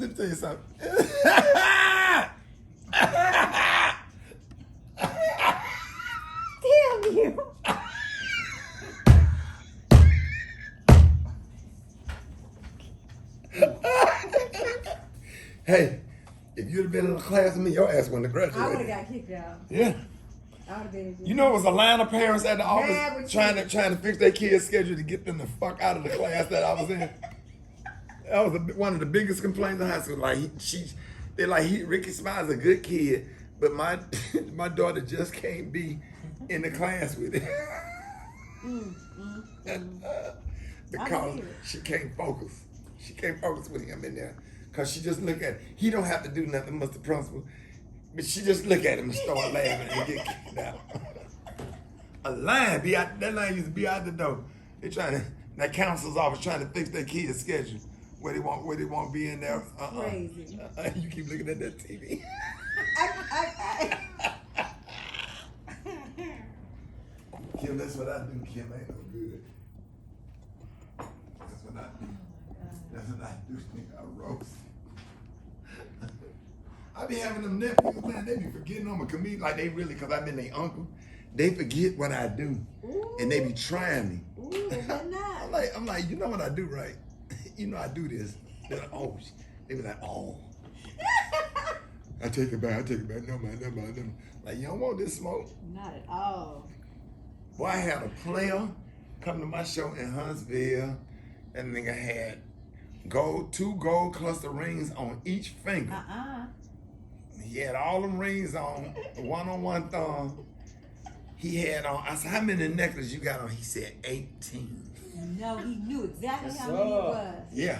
me tell you something. Damn you. Hey, if you'd have been in the class with me, your ass wouldn't have graduated. I would have got kicked out. Yeah. I would have been. You know, it was a line of parents at the office Mad trying to fix their kids' schedule to get them the fuck out of the class that I was in. That was one of the biggest complaints in high school. Like Rickey Smiley's a good kid, but my my daughter just can't be in the class with him. Because she can't focus. She can't focus with him in there. Because she just look at him. He don't have to do nothing, Mr. Principal. But she just look at him and start laughing and get kicked out. A line that line used to be out the door. They that counselor's office trying to fix their kid's schedule. Where they won't be in there. Crazy. You keep looking at that TV. Kim, that's what I do. Kim ain't no good. That's what I do. That's what I do. I roast. I be having them nephews, man, they be forgetting I'm a comedian. Like they really, because I've been their uncle, they forget what I do. Ooh. And they be trying me. Ooh, I'm like, you know what I do, right? You know I do this. They're like, oh, they be like, oh. I take it back. No man. Like, you don't want this smoke? Not at all. Boy, I had a player come to my show in Huntsville. That nigga had two gold cluster rings on each finger. He had all them rings on one thumb. He had on, I said, how many necklaces you got on? He said 18. No, he knew exactly how many it was. Yeah.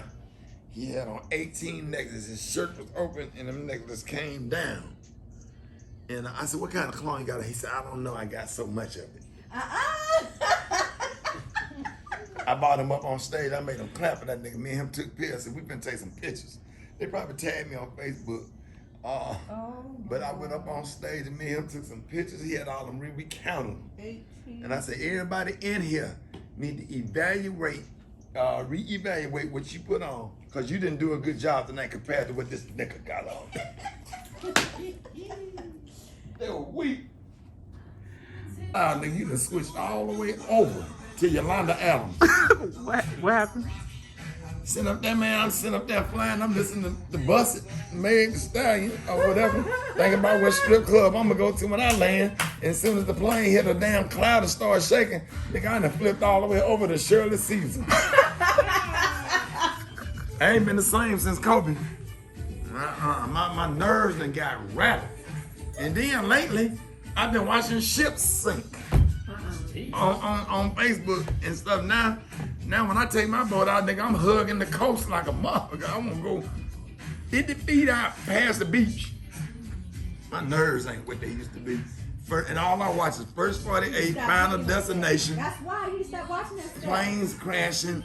He had on 18 necklaces. His shirt was open and them necklaces came down. And I said, what kind of cologne you got on? He said, I don't know, I got so much of it. I brought him up on stage. I made him clap for that nigga. Me and him took pictures, and we been take some pictures. They probably tagged me on Facebook. But I went up on stage and me and him took some pictures. He had all them, we counted them. 18. And I said, everybody in here need to reevaluate what you put on, because you didn't do a good job tonight compared to what this nigga got on. They were weak. Nigga, you done switched all the way over to Yolanda Adams. What happened? Sitting up there, man, I'm sitting up there flying, I'm listening to Bust It, Meg the Stallion, or whatever, thinking about what strip club I'm gonna go to when I land. And as soon as the plane hit a damn cloud and started shaking, nigga, I done flipped all the way over to Shirley Caesar. I ain't been the same since Kobe. My nerves done got rattled. And then lately, I've been watching ships sink on Facebook and stuff. Now when I take my boat out, nigga, I'm hugging the coast like a motherfucker. I wanna go 50 feet out past the beach. My nerves ain't what they used to be. And all I watch is First 48, Final Destination. That's why you stopped watching that stuff. Planes crashing,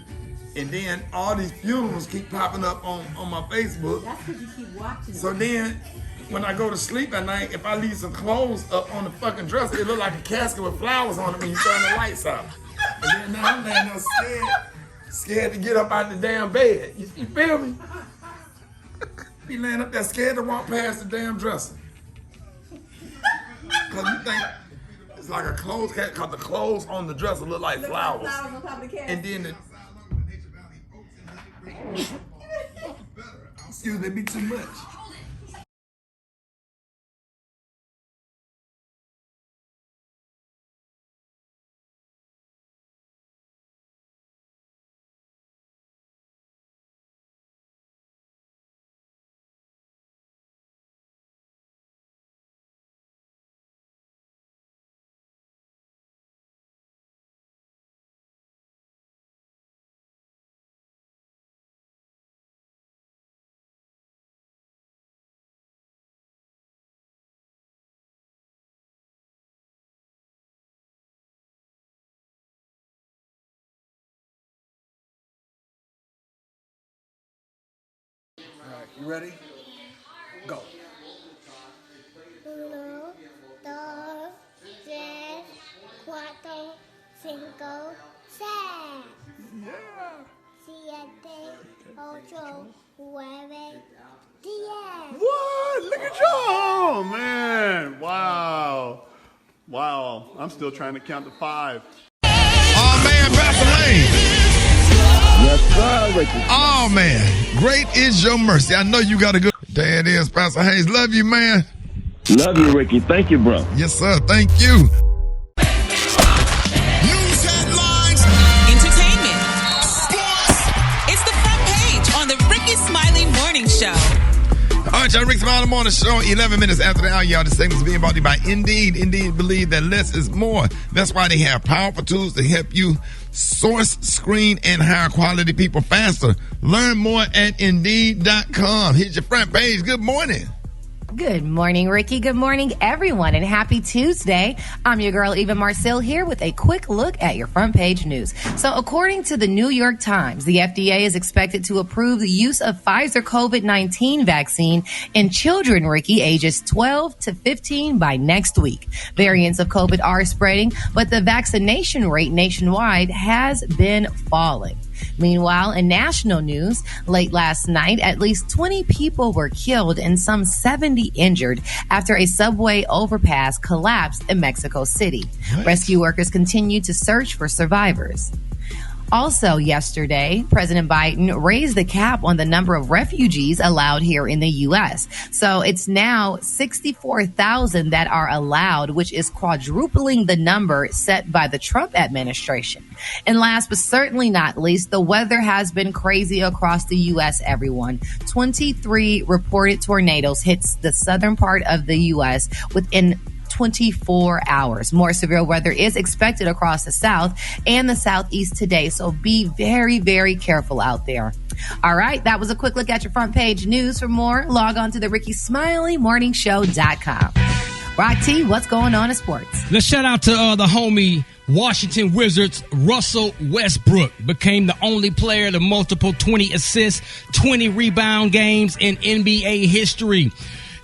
and then all these funerals keep popping up on my Facebook. That's because you keep watching. So then, when I go to sleep at night, if I leave some clothes up on the fucking dresser, it look like a casket with flowers on it when you turn the lights out. And then now I'm laying there scared to get up out the damn bed. You feel me? Be laying up there scared to walk past the damn dresser. Cause you think it's like a clothes casket, cause the clothes on the dresser look like flowers. Like flowers on top of the casket. And then excuse me, be too much. All right, you ready? Go. 1, 2, 3, 4, 5, 6. Yeah. 7, 8, 9, Oh, man. Wow. I'm still trying to count to 5. Oh, man, Pastor Lane. Yes, sir, Ricky. Oh, man. Great is your mercy. I know you got a good... There it is, Pastor Hayes. Love you, man. Love you, Ricky. Thank you, bro. Yes, sir. Thank you. News headlines. Entertainment. Sports. It's the front page on the Rickey Smiley Morning Show. All right, y'all. Rickey Smiley Morning Show. 11 minutes after the hour, y'all. This segment is being brought to you by Indeed. Indeed believe that less is more. That's why they have powerful tools to help you source, screen, and hire quality people faster. Learn more at Indeed.com. Hit your front page. Good morning. Good morning, Ricky. Good morning, everyone, and happy Tuesday. I'm your girl, Eva Marcel, here with a quick look at your front page news. So according to the New York Times, the FDA is expected to approve the use of Pfizer COVID-19 vaccine in children, Ricky, ages 12 to 15 by next week. Variants of COVID are spreading, but the vaccination rate nationwide has been falling. Meanwhile, in national news, late last night, at least 20 people were killed and some 70 injured after a subway overpass collapsed in Mexico City. What? Rescue workers continue to search for survivors. Also yesterday, President Biden raised the cap on the number of refugees allowed here in the U.S. So it's now 64,000 that are allowed, which is quadrupling the number set by the Trump administration. And last but certainly not least, the weather has been crazy across the U.S., everyone. 23 reported tornadoes hits the southern part of the U.S. within 24 hours. More severe weather is expected across the south and the southeast today, so be very, very careful out there. All right, that was a quick look at your front page news. For more, log on to the RickeySmileyMorningShow.com. Rock T, what's going on in sports? Let's shout out to the homie Washington Wizards Russell Westbrook. Became the only player to multiple 20 assists, 20 rebound games in NBA history.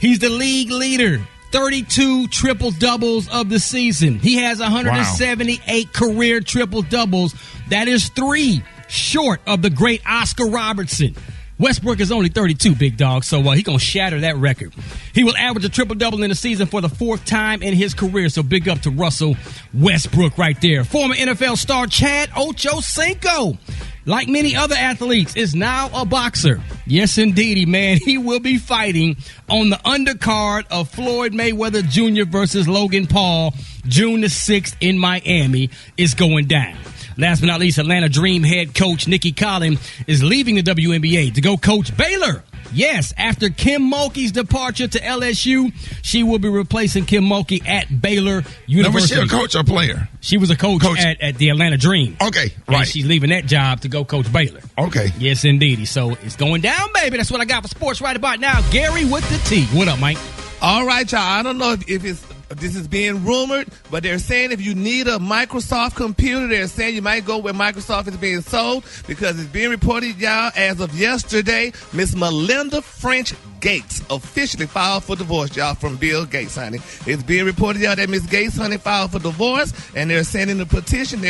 He's the league leader. 32 triple-doubles of the season. He has 178 career triple-doubles. That is 3 short of the great Oscar Robertson. Westbrook is only 32, big dog, so he's going to shatter that record. He will average a triple-double in the season for the 4th time in his career, so big up to Russell Westbrook right there. Former NFL star Chad Ochocinco, like many other athletes, is now a boxer. Yes, indeedy, man. He will be fighting on the undercard of Floyd Mayweather Jr. versus Logan Paul June the 6th in Miami. Is going down. Last but not least, Atlanta Dream head coach Nikki Collins is leaving the WNBA to go coach Baylor. Yes, after Kim Mulkey's departure to LSU, she will be replacing Kim Mulkey at Baylor University. Now, was she a coach or player? She was a coach. At the Atlanta Dream. Okay, right. And she's leaving that job to go coach Baylor. Okay. Yes, indeedy. So it's going down, baby. That's what I got for sports right about now. Gary with the T. What up, Mike? All right, y'all. I don't know if this is being rumored, but they're saying if you need a Microsoft computer, they're saying you might go where Microsoft is being sold, because it's being reported, y'all, as of yesterday, Miss Melinda French Gates officially filed for divorce, y'all, from Bill Gates, honey. It's being reported, y'all, that Miss Gates, honey, filed for divorce, and they're sending a petition.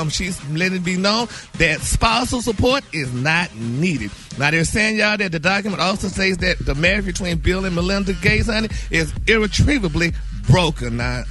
She's letting it be known that spousal support is not needed. Now, they're saying, y'all, that the document also says that the marriage between Bill and Melinda Gates, honey, is irretrievably broken. Now,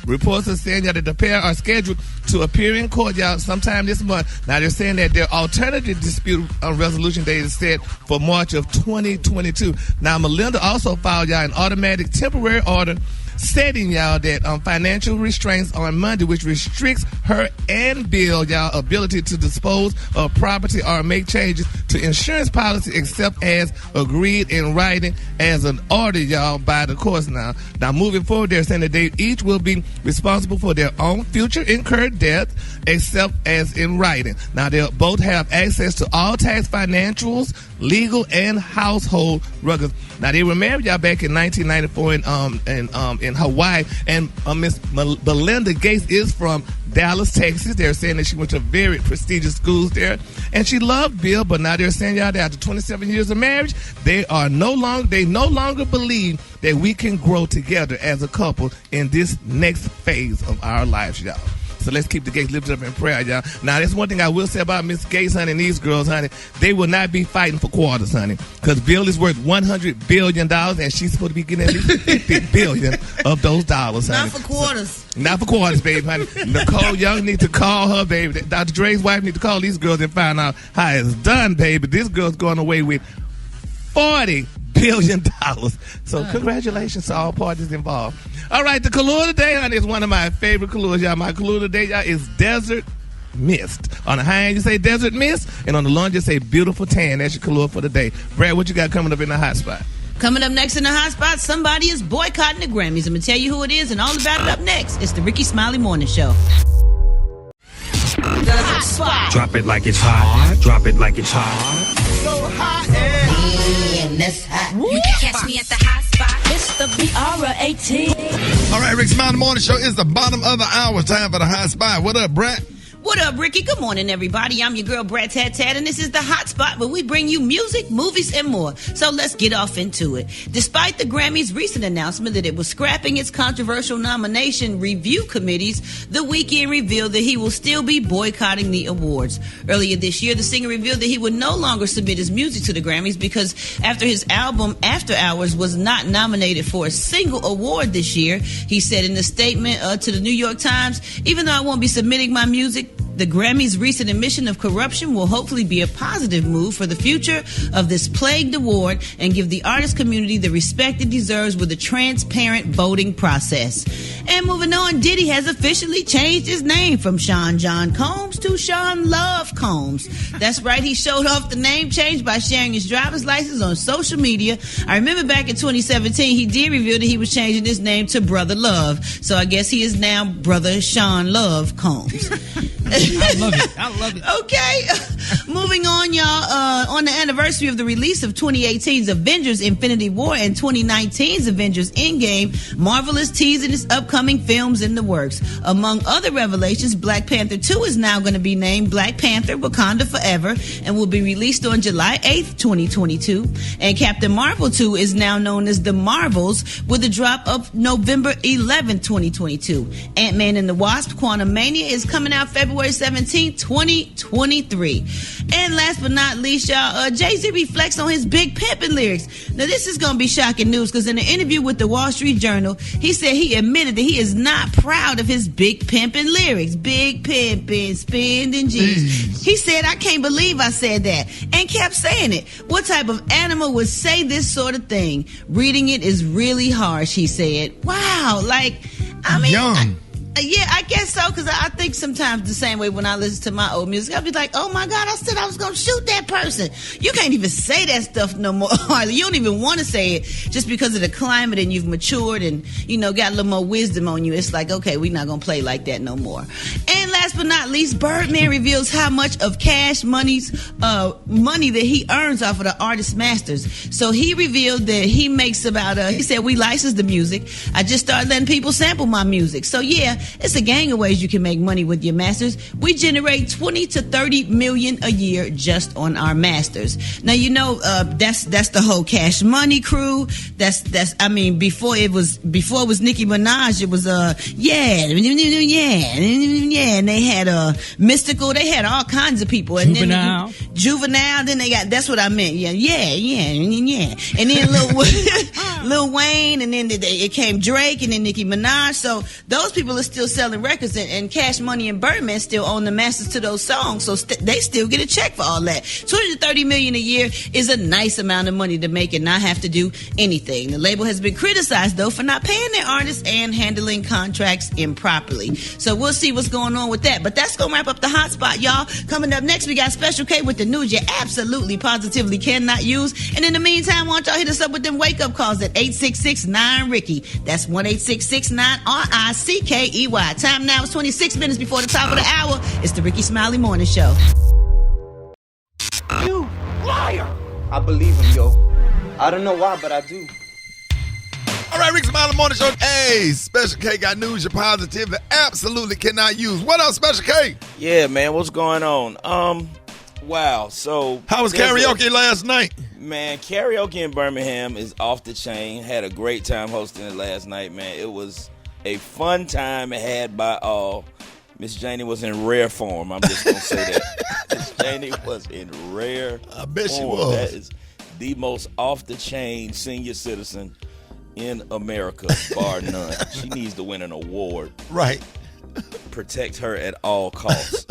reports are saying that the pair are scheduled to appear in court, y'all, sometime this month. Now, they're saying that their alternative dispute resolution date is set for March of 2022. Now, Melinda also filed, y'all, an automatic temporary order setting, y'all, that financial restraints on Monday, which restricts her and Bill, y'all, ability to dispose of property or make changes to insurance policy except as agreed in writing as an order, y'all, by the courts. Now, moving forward, they're saying that they each will be responsible for their own future incurred debt except as in writing. Now, they'll both have access to all tax financials, legal, and household records. Now, they were married, y'all, back in 1994 in Hawaii, and Miss Melinda Gates is from Dallas, Texas. They're saying that she went to very prestigious schools there, and she loved Bill. But now they're saying, y'all, that after 27 years of marriage, they no longer believe that we can grow together as a couple in this next phase of our lives, y'all. So let's keep the Gates lifted up in prayer, y'all. Now, that's one thing I will say about Miss Gates, honey, and these girls, honey. They will not be fighting for quarters, honey, because Bill is worth $100 billion, and she's supposed to be getting at least $50 billion of those dollars, honey. Not for quarters. So, not for quarters, baby, honey. Nicole Young need to call her, baby. Dr. Dre's wife need to call these girls and find out how it's done, baby. This girl's going away with $40 billion. So congratulations to all parties involved. All right, the color today, honey, is one of my favorite colors, y'all. My color today, y'all, is Desert Mist. On the high end, you say Desert Mist, and on the low end, you say Beautiful Tan. That's your color for the day. Brad, what you got coming up in the hot spot? Coming up next in the hot spot, somebody is boycotting the Grammys. I'm going to tell you who it is and all about it up next. It's the Rickey Smiley Morning Show. The hot spot. Drop it like it's hot. Drop it like it's hot. So hot and that's hot. You can catch me at the hot spot. It's the BR18. All right, Rick Smiley Morning Show is the bottom of the hour. Time for the hot spot. What up, Brett? What up, Ricky? Good morning, everybody. I'm your girl, Brad Tat Tat, and this is the Hot Spot, where we bring you music, movies, and more. So let's get off into it. Despite the Grammys' recent announcement that it was scrapping its controversial nomination review committees, The Weeknd revealed that he will still be boycotting the awards. Earlier this year, the singer revealed that he would no longer submit his music to the Grammys because after his album, After Hours, was not nominated for a single award this year. He said in a statement to the New York Times, "Even though I won't be submitting my music, the Grammys' recent admission of corruption will hopefully be a positive move for the future of this plagued award and give the artist community the respect it deserves with a transparent voting process." And moving on, Diddy has officially changed his name from Sean John Combs to Sean Love Combs. That's right, he showed off the name change by sharing his driver's license on social media. I remember back in 2017, he did reveal that he was changing his name to Brother Love. So I guess he is now Brother Sean Love Combs. I love it. I love it. Okay. Moving on, y'all. On the anniversary of the release of 2018's Avengers Infinity War and 2019's Avengers Endgame, Marvel is teasing its upcoming films in the works. Among other revelations, Black Panther 2 is now going to be named Black Panther Wakanda Forever and will be released on July 8th, 2022. And Captain Marvel 2 is now known as The Marvels with a drop of November 11th, 2022. Ant-Man and the Wasp Quantumania is coming out February 17th, 2023. And last but not least, y'all, Jay-Z reflects on his Big Pimpin' lyrics. Now, this is going to be shocking news because in an interview with the Wall Street Journal, he said he admitted that he is not proud of his Big Pimpin' lyrics. Big Pimpin', spending G's. He said, "I can't believe I said that," and kept saying it. What type of animal would say this sort of thing? Reading it is really harsh, he said. Wow, like, I mean... Young. Yeah, I guess so, because I think sometimes the same way when I listen to my old music, I'll be like, oh my God, I said I was going to shoot that person. You can't even say that stuff no more. You don't even want to say it just because of the climate and you've matured and, you know, got a little more wisdom on you. It's like, okay, we're not going to play like that no more. And last but not least, Birdman reveals how much of Cash Money's money that he earns off of the artist masters. So he revealed that he makes about, he said, we license the music. I just started letting people sample my music. So yeah, it's a gang of ways you can make money with your masters. We generate 20 to 30 million a year just on our masters. Now, you know, that's the whole Cash Money crew. That's I mean, before it was Nicki Minaj, it was and they had Mystical, they had all kinds of people. And Juvenile. Juvenile, then they got, that's what I meant. And then Lil Wayne, and then it came Drake, and then Nicki Minaj. So those people are still selling records, and Cash Money and Birdman still own the masters to those songs, so they still get a check for all that. 20 to 30 million a year is a nice amount of money to make and not have to do anything. The label has been criticized, though, for not paying their artists and handling contracts improperly. So we'll see what's going on with that. But that's going to wrap up the hot spot, y'all. Coming up next, we got Special K with the news you absolutely, positively cannot use. And in the meantime, why don't y'all hit us up with them wake-up calls at 866-9-RICKY. That's 1-866-9-RICKEY. Time now is 26 minutes before the top of the hour. It's the Rickey Smiley Morning Show. You liar! I believe him, yo. I don't know why, but I do. All right, Rick Smiley Morning Show. Hey, Special K got news you're positive that absolutely cannot use. What else, Special K? Yeah, man, what's going on? Wow, so... How was karaoke last night? Man, karaoke in Birmingham is off the chain. Had a great time hosting it last night, man. It was a fun time had by all. Miss Janie was in rare form. I'm just gonna say that. Miss Janie was in rare I bet she form. was. That is the most off-the-chain senior citizen in America, bar none. She needs to win an award. Right. Protect her at all costs.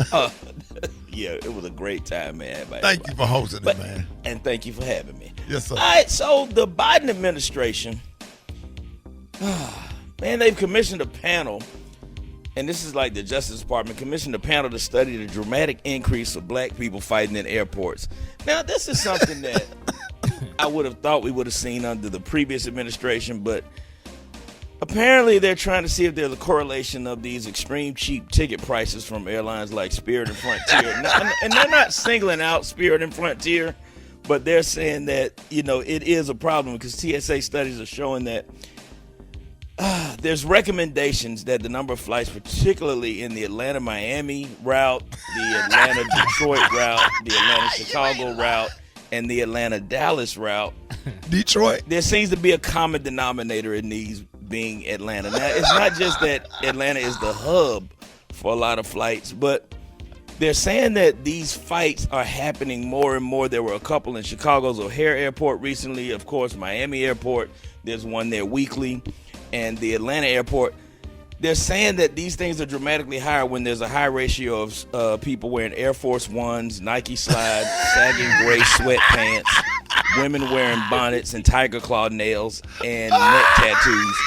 Yeah, it was a great time, man. Thank you for hosting it, man. And thank you for having me. Yes, sir. All right, so the Biden administration, man, they've commissioned a panel, and this is like the Justice Department, commissioned a panel to study the dramatic increase of black people fighting in airports. Now, this is something that I would have thought we would have seen under the previous administration, but apparently they're trying to see if there's a correlation of these extreme cheap ticket prices from airlines like Spirit and Frontier. And they're not singling out Spirit and Frontier, but they're saying that, it is a problem because TSA studies are showing that there's recommendations that the number of flights, particularly in the Atlanta-Miami route, the Atlanta-Detroit route, the Atlanta-Chicago route, and the Atlanta-Dallas route, Detroit, there seems to be a common denominator in these being Atlanta. Now, it's not just that Atlanta is the hub for a lot of flights, but they're saying that these fights are happening more and more. There were a couple in Chicago's O'Hare Airport recently. Of course, Miami Airport, there's one there weekly. And the Atlanta Airport, they're saying that these things are dramatically higher when there's a high ratio of people wearing Air Force Ones, Nike slides, sagging gray sweatpants, women wearing bonnets and tiger claw nails and neck tattoos.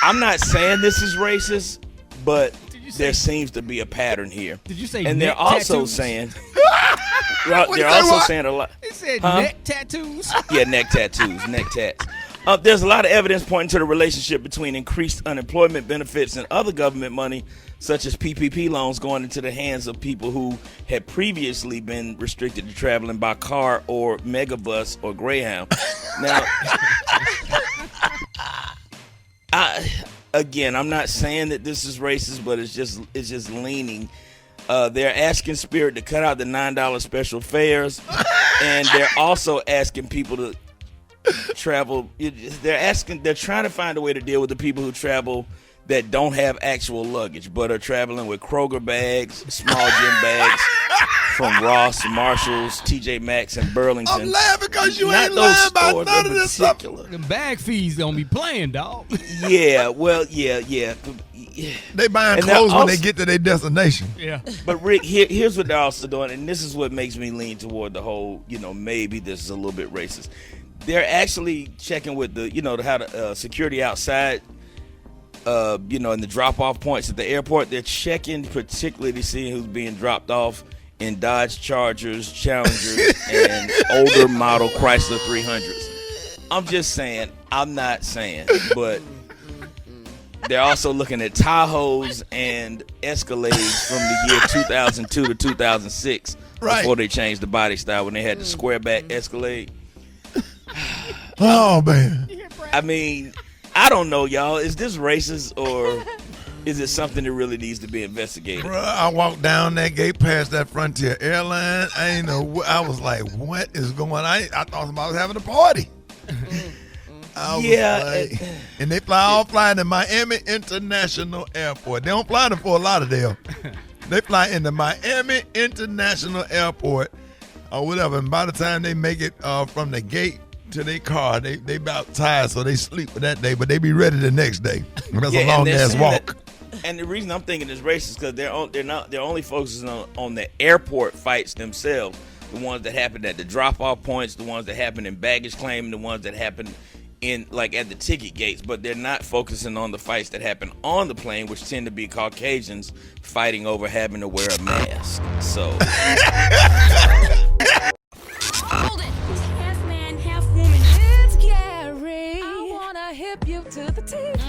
I'm not saying this is racist, but there seems to be a pattern here. Did you say and neck they're also tattoos? saying they're also saying a lot. It said neck tattoos? Yeah, neck tattoos, neck tats. There's a lot of evidence pointing to the relationship between increased unemployment benefits and other government money, such as PPP loans, going into the hands of people who had previously been restricted to traveling by car or megabus or Greyhound. Now, I'm not saying that this is racist, but it's just leaning. They're asking Spirit to cut out the $9 special fares, and they're also asking people to travel. They're trying to find a way to deal with the people who travel that don't have actual luggage but are traveling with Kroger bags, small gym bags from Ross, Marshalls, TJ Maxx, and Burlington. I'm laughing because you Not ain't those lying about stores none in of this stuff. particular. Them bag fees don't be playing, dog. Yeah, well, yeah. They buying And they're clothes when also- they get to their destination. Yeah. But Rick, here's what they're also doing, and this is what makes me lean toward the whole, maybe this is a little bit racist. They're actually checking with how the security outside, in the drop-off points at the airport. They're checking particularly to see who's being dropped off in Dodge Chargers, Challengers, and older model Chrysler 300s. I'm just saying, I'm not saying, but they're also looking at Tahoes and Escalades from the year 2002 to 2006 before they changed the body style when they had the square back Escalade. Oh, man. I mean, I don't know, y'all. Is this racist or is it something that really needs to be investigated? Bruh, I walked down that gate past that Frontier airline. I was like, what is going on? I thought somebody was having a party. And they all fly to Miami International Airport. They don't fly to Fort Lauderdale. They fly into Miami International Airport or whatever. And by the time they make it from the gate to their car, they about tired, so they sleep for that day, but they be ready the next day. That's a long ass walk. And the reason I'm thinking it's racist because they're only focusing on the airport fights themselves, the ones that happen at the drop-off points, the ones that happen in baggage claim, the ones that happen in at the ticket gates, but they're not focusing on the fights that happen on the plane, which tend to be Caucasians fighting over having to wear a mask. So Hold it. Half man, half woman. It's Gary. I wanna hip you to the teeth.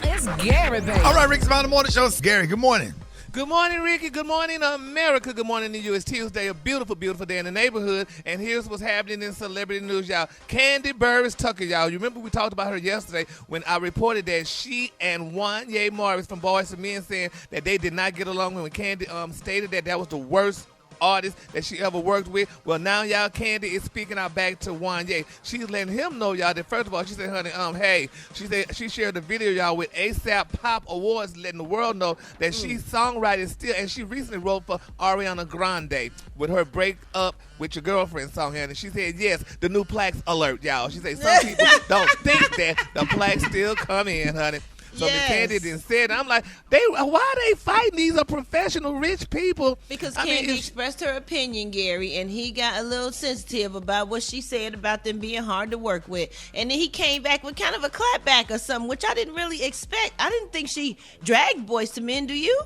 It's Gary, baby. All right, Rickey Smiley Morning Show. It's Gary. Good morning. Good morning, Ricky. Good morning, America. Good morning to you. It's Tuesday, a beautiful, beautiful day in the neighborhood. And here's what's happening in celebrity news, y'all. Candy Burris Tucker, y'all. You remember we talked about her yesterday when I reported that she and Wanye Morris from Boys to Men saying that they did not get along when Candy stated that was the worst artists that she ever worked with. Well, now, y'all, Candy is speaking out back to Wanye. She's letting him know, y'all, that first of all, she said, honey, hey, she said she shared a video, y'all, with ASAP Pop Awards, letting the world know that she's songwriting still, and she recently wrote for Ariana Grande with her Break Up With Your Girlfriend song here, and she said, yes, the new plaques alert, y'all. She said some people don't think that the plaques still come in, honey. So Miss Candy didn't say it. I'm like, why are they fighting? These are professional, rich people. Because Candy expressed her opinion, Gary, and he got a little sensitive about what she said about them being hard to work with. And then he came back with kind of a clapback or something, which I didn't really expect. I didn't think she dragged Boys to Men, do you?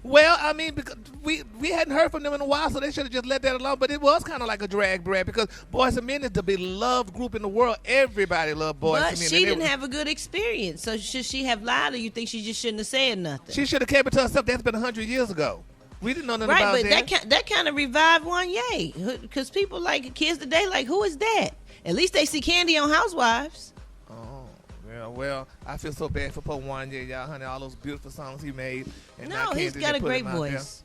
Well, I mean, because we hadn't heard from them in a while, so they should have just let that alone. But it was kind of like a drag, Brad, because Boys and Men is the beloved group in the world. Everybody loved Boys and Men. But she didn't have a good experience. So should she have lied, or you think she just shouldn't have said nothing? She should have kept it to herself. That's been 100 years ago. We didn't know nothing about that. Right, but that kind of revived Wanye. Because people like kids today, like, who is that? At least they see Candy on Housewives. Well, I feel so bad for poor Wanye, y'all, honey. All those beautiful songs he made. And no, he's got a great voice.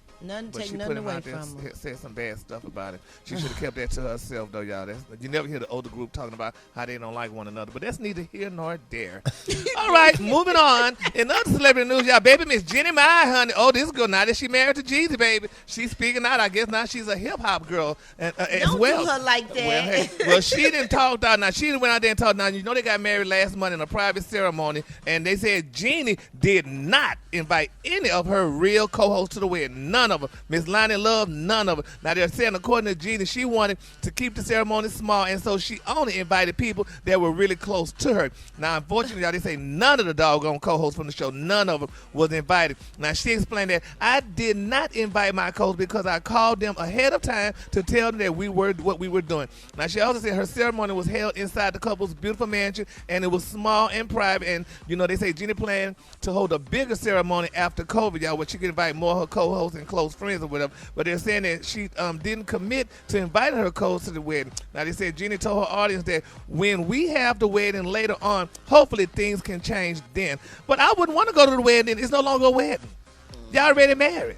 Take nothing away from him. Said some bad stuff about it. She should have kept that to herself, though, y'all. You never hear the older group talking about how they don't like one another, but that's neither here nor there. All right, moving on. In other celebrity news, y'all, baby Miss Jenny Mai, honey. Oh, this girl, now that she married to Jeezy, baby, she's speaking out. I guess now she's a hip hop girl as well. Don't do her like that. Well, she didn't talk out. Now she went out there and talked. Now you know they got married last month in a private ceremony, and they said Jeannie did not invite any of her real co-hosts to the wedding. None of them. Miss Lonnie Love, none of them. Now they're saying, according to Jeannie, she wanted to keep the ceremony small, and so she only invited people that were really close to her. Now, unfortunately, y'all, they say none of the doggone co-hosts from the show, none of them was invited. Now she explained that I did not invite my co-hosts because I called them ahead of time to tell them that we were what we were doing. Now she also said her ceremony was held inside the couple's beautiful mansion, and it was small and private. And you know they say Jeannie planned to hold a bigger ceremony after COVID, y'all, where she could invite more of her co-hosts and close friends or whatever. But they're saying that she didn't commit to inviting her co-hosts to the wedding. Now they said Jeannie told her audience that when we have the wedding later on, hopefully things can change then. But I wouldn't want to go to the wedding. It's no longer a wedding. Y'all already married.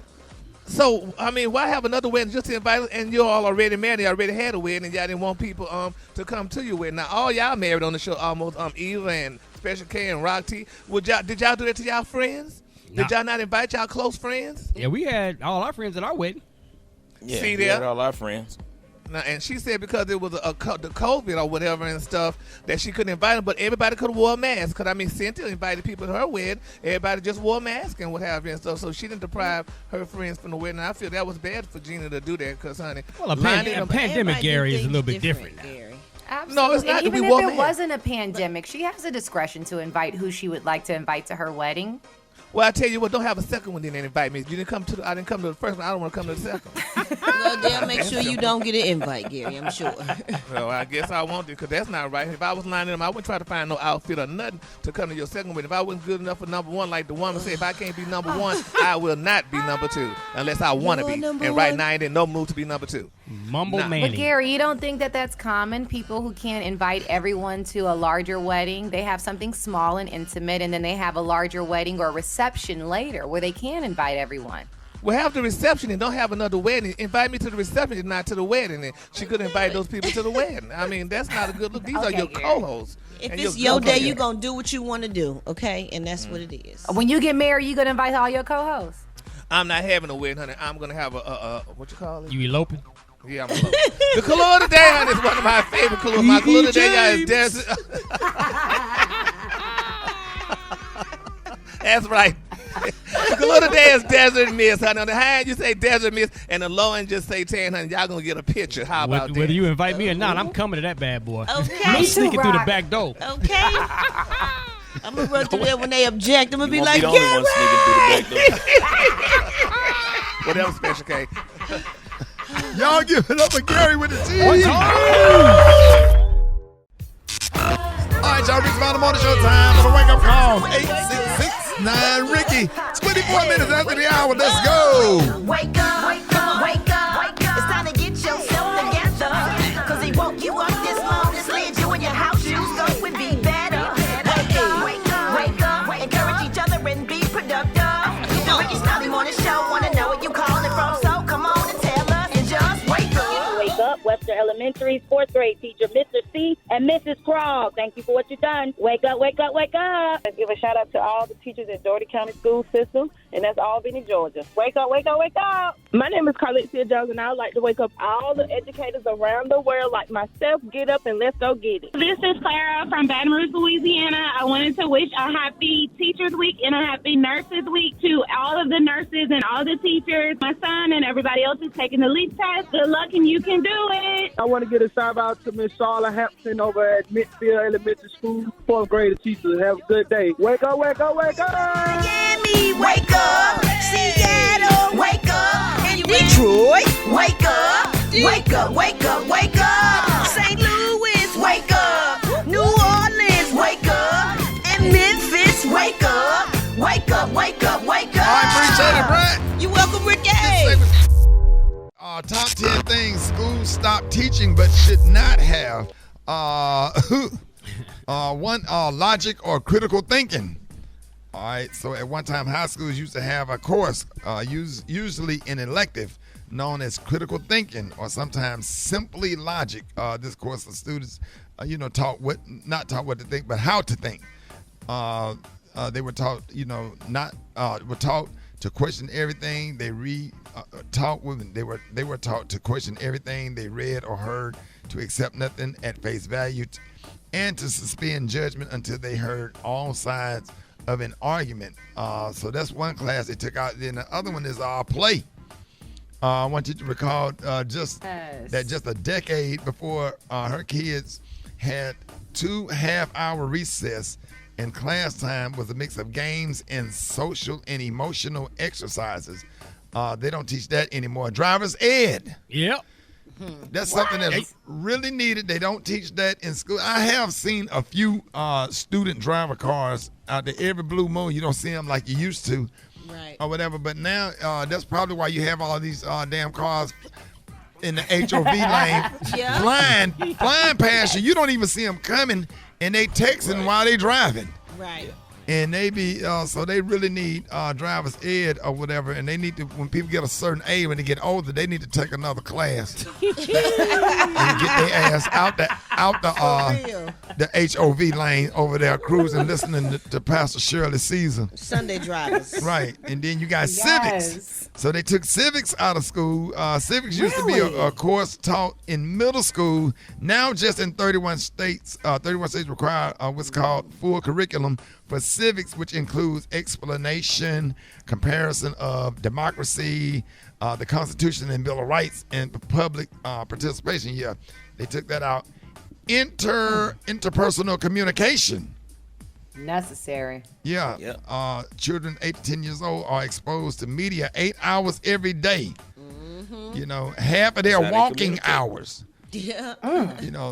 So, I mean, why have another wedding just to invite us? And you're all already married. You already had a wedding, and y'all didn't want people to come to your wedding. Now, all y'all married on the show almost, Eva and Special K and Rock T. Did y'all do that to y'all friends? Nah. Did y'all not invite y'all close friends? Yeah, we had all our friends at our wedding. Yeah, see we there? had all our friends. Now, and she said because it was the COVID or whatever and stuff that she couldn't invite them, but everybody could have wore a mask. Because, I mean, Cynthia invited people to her wedding. Everybody just wore a mask and what have you and stuff. So she didn't deprive her friends from the wedding. I feel that was bad for Gina to do that because, honey. Well, a pandemic, Gary, is a little bit different now. Absolutely. No, it's not. And even We if wore it masks. wasn't a pandemic, she has a discretion to invite who she would like to invite to her wedding. Well, I tell you what, don't have a second one then invite me. I didn't come to the first one. I don't want to come to the second one. Well, they'll make sure you don't get an invite, Gary, I'm sure. Well, I guess I won't do because that's not right. If I was lining them, I wouldn't try to find no outfit or nothing to come to your second one. If I wasn't good enough for number one, like the woman said, if I can't be number one, I will not be number two unless I want to be. And right now, I ain't in no mood to be number two. Mumble Manny. But Gary, you don't think that that's common? People who can't invite everyone to a larger wedding, they have something small and intimate, and then they have a larger wedding or reception later where they can invite everyone. Well, have the reception and don't have another wedding. Invite me to the reception and not to the wedding. And she could invite those people to the wedding. I mean, that's not a good look. These are your co-hosts. If it's your day, you're going to do what you want to do, okay? And that's what it is. When you get married, you're going to invite all your co-hosts? I'm not having a wedding, honey. I'm going to have a what you call it? You eloping? Yeah, I'm eloping. The color of the day, honey, is one of my favorite colors. My color of the day, guys, is desert. That's right. The color of the day is desert mist, honey. On the high end, you say desert mist, and the low end just say tan, honey. Y'all gonna get a picture. How about that? Whether you invite me or not, I'm coming to that bad boy. Okay. I'm sneaking through the back door. Okay. I'm going to run through there when they object. I'm going to be like, the only one sneaking through the back door. Whatever, Special K. Y'all give it up for Gary with the T. All right, y'all, reach the morning show time for the wake up call. 866-9 Ricky. 24 minutes after the hour. Let's go. Wake up, wake up, wake up. It's time to get yourself together. Cause he woke you up this morning, slid you in your house shoes, go and be better. Wake up, wake up. Encourage each other and be productive. The Rickey Smiley Morning Show, wanna know where you calling from, so come on and tell us. Elementary's 4th grade teacher, Mr. C and Mrs. Crawl. Thank you for what you've done. Wake up, wake up, wake up. Let's give a shout out to all the teachers at Doherty County School System, and that's Albany, Georgia. Wake up, wake up, wake up. My name is Carletia Jones, and I would like to wake up all the educators around the world like myself. Get up and let's go get it. This is Clara from Baton Rouge, Louisiana. I wanted to wish a happy Teachers Week and a happy Nurses Week to all of the nurses and all the teachers. My son and everybody else is taking the LEAP test. Good luck and you can do it. I want to get a shout out to Miss Charlotte Hampton over at Midfield Elementary School, 4th grade teacher. Have a good day. Wake up, wake up, wake up. Miami, wake up. Seattle, wake up. And Detroit, wake up. Wake up, wake up, wake up. St. Louis, wake up. New Orleans, wake up. And Memphis, wake up. Wake up, wake up, wake up. I appreciate it, Brett. You welcome, Ricky. Top 10 things schools stop teaching but should not have. One, logic or critical thinking. All right, so at one time, high schools used to have a course, usually an elective, known as critical thinking, or sometimes simply logic. This course of students, not taught what to think, but how to think. They were taught, were taught to question everything they were taught to question everything they read or heard, to accept nothing at face value, and to suspend judgment until they heard all sides of an argument. So that's one class they took out. Then the other one is play. I want you to recall that just a decade before her kids had 2 half-hour recess, and class time was a mix of games and social and emotional exercises. They don't teach that anymore. Driver's ed. Yep. That's something that's really needed. They don't teach that in school. I have seen a few student driver cars out there every blue moon. You don't see them like you used to, right, or whatever. But now that's probably why you have all these damn cars in the HOV lane flying past you. You don't even see them coming, and they texting while they driving. Right. And they be so they really need driver's ed or whatever, and they need to, when people get a certain age, when they get older, they need to take another class and get their ass out the HOV lane over there cruising, listening to Pastor Shirley Caesar. Sunday drivers. Right, and then you got civics. So they took civics out of school. Civics used to be a course taught in middle school. Now just in 31 states require what's called full curriculum for civics, which includes explanation, comparison of democracy, the Constitution and Bill of Rights, and public participation. Yeah, they took that out. Interpersonal communication. Necessary. Yeah. Children 8 to 10 years old are exposed to media 8 hours every day. Mm-hmm. Half of their walking hours. Yeah.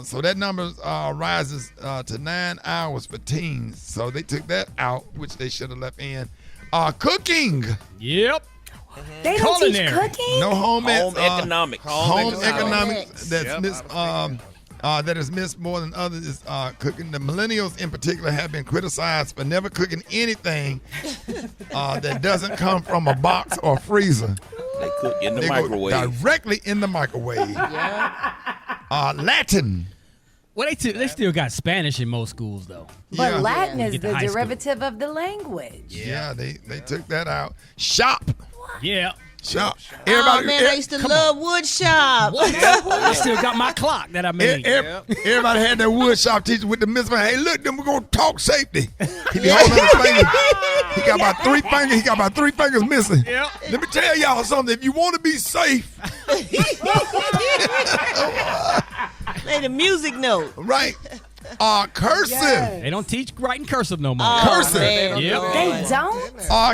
So that number rises to 9 hours for teens. So they took that out, which they should have left in. Cooking. Yep. They don't teach cooking? No home economics. Home economics that is missed more than others is cooking. The millennials in particular have been criticized for never cooking anything that doesn't come from a box or freezer. They cook in the microwave. Directly in the microwave. Latin. Well, they still got Spanish in most schools, though. But Latin is the derivative of the language. Yeah, they took that out. Shop. Yeah. Shop. Everybody, man, I used to love wood shop. I still got my clock that I made. Everybody had that wood shop teacher with the mister. Hey, look, then we're going to talk safety. He be holding his finger. He got about 3 fingers. He got about 3 fingers missing. Yep. Let me tell y'all something. If you want to be safe. Play the music note. Right. Cursive. Yes. They don't teach writing cursive no more. Cursive. Man, yep. They don't?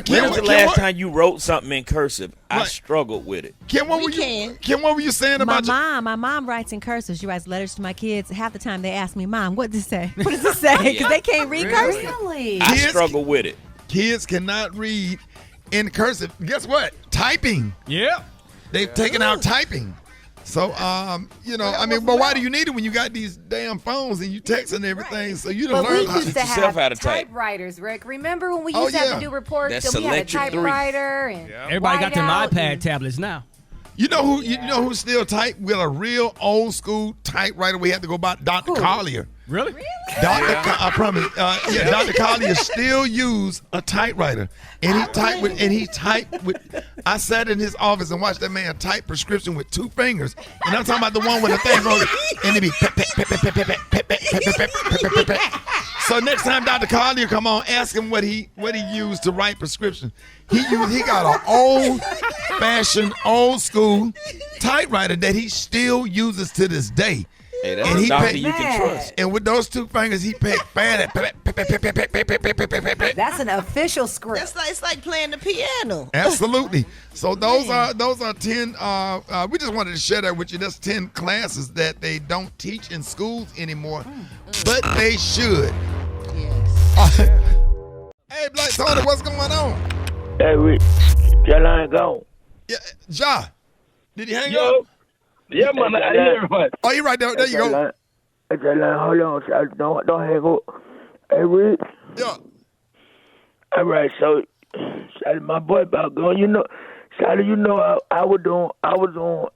When was the last time you wrote something in cursive? I struggled with it. Kim, what were you saying about my mom writes in cursive. She writes letters to my kids. Half the time they ask me, Mom, what does it say? What does it say? Because they can't read cursive. Really? I struggle with it. Kids cannot read in cursive. Guess what? Typing. Yeah. They've taken out typing. So, but why do you need it when you got these damn phones and you text and everything? Right. So you don't learn how to teach yourself how to type. Typewriters, Rick. Remember when we used to have to do reports? So we had a typewriter. And everybody got them iPad tablets now. You know who still type with a real old school typewriter? We had to go by Dr. Collier. Really? I promise. Dr. Collier still use a typewriter, and he typed with. I sat in his office and watched that man type prescription with 2 fingers, and I'm talking about the one with the thing on it, and it be. So next time Dr. Collier come on, ask him what he used to write prescription. He got an old-fashioned, old-school typewriter that he still uses to this day. Hey, that's a doctor you can trust. And with those 2 fingers, he picked fan. That's an official script. It's like playing the piano. Absolutely. So those are 10. We just wanted to share that with you. That's 10 classes that they don't teach in schools anymore, but they should. Yes. Hey, Black Tony, what's going on? Hey, Rick, that line gone. Yeah, Ja. Did he hang up? Yeah, man, I hear everybody. Oh, you right there. There you go. Hey, that line, hold on, Shawty. Don't hang up. Hey, Rick. Yeah. All right, so, Shawty, my boy about going. Shawty,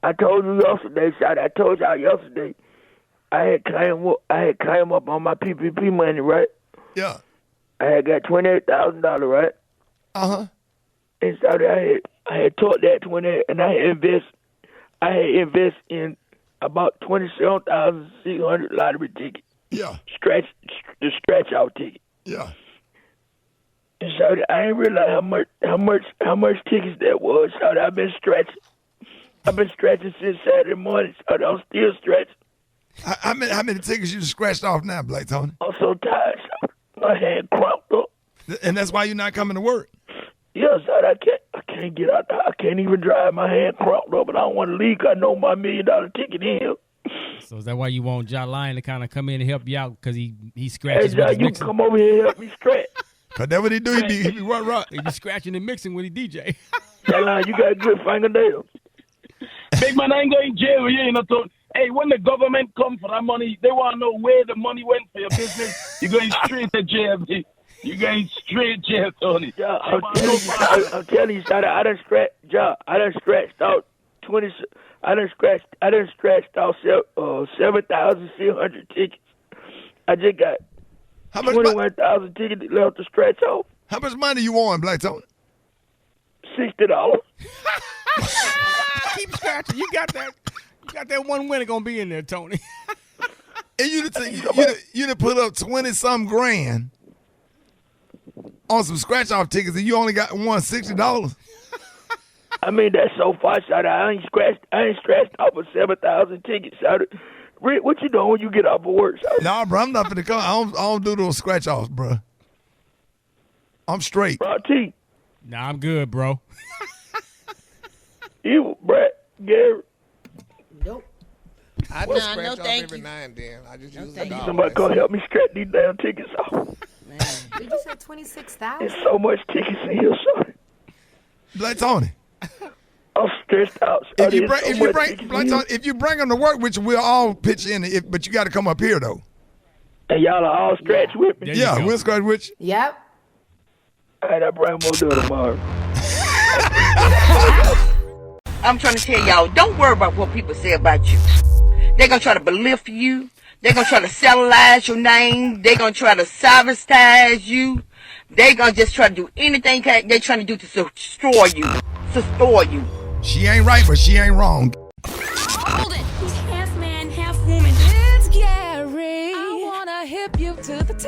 I told you yesterday, Shawty. I told y'all yesterday. I had came up on my PPP money, right? Yeah. I had got $28,000, right? Uh-huh. And so I had took that 28, and I had invest in about 27,600 lottery tickets. Yeah. The scratch out ticket. Yeah. And so I didn't realize how much tickets that was. So I've been stretching since Saturday morning. So I'm still stretching. How many tickets you scratched off now, Black Tony? I'm so tired. So my hand cramped up. And that's why you're not coming to work. Yeah, so I can't get out there. I can't even drive. My hand cramped up, and I don't want to leave. I know my $1 million ticket in here. So is that why you want Ja Lion to kind of come in and help you out because he scratches Hey, Ja, with his you mixing? come over here and help me stretch. Cause that's what he do. He be rock. He be scratching and mixing when he DJ. Ja, you got good fingernails. Big man, I ain't going to jail. So, hey, when the government come for that money, they want to know where the money went for your business. You're going straight to jail. You're going straight jail, Tony. Yeah, I'm telling you, Shawty, I done scratched out 20. I done scratched out 7,600 tickets. I just got 21,000 tickets left to scratch out. How much money you on, Black Tony? $60. Keep scratching. You got that one winner gonna be in there, Tony. And you done put up 20-some grand on some scratch off tickets, and you only won $60. I mean, that's so far, Shawty. I ain't scratched off of 7,000 tickets, Shawty. Rick, what you doing when you get off of work, Shawty? Nah, bro, I'm not finna come. I don't do those scratch offs, bro. I'm straight. Bro, T. Nah, I'm good, bro. You, Brett, Gary. I just scratch off every now and then. I just use the dollar. Somebody come help me scratch these damn tickets off. Did you say 26,000? There's so much tickets in here, Shawty. Black Tony. I'm stressed out. If you bring them to work, which we'll all pitch in, but you got to come up here though. And y'all are all scratch with me. Yeah, we'll scratch with you. Yep. All right, I'll bring more to tomorrow. I'm trying to tell y'all, don't worry about what people say about you. They're going to try to belittle you. They're going to try to cellularize your name. They're going to try to sabotage you. They're going to just try to do anything they're trying to do to destroy you. She ain't right, but she ain't wrong. Hold it. He's half man, half woman. It's Gary. I wanna hip you to the T.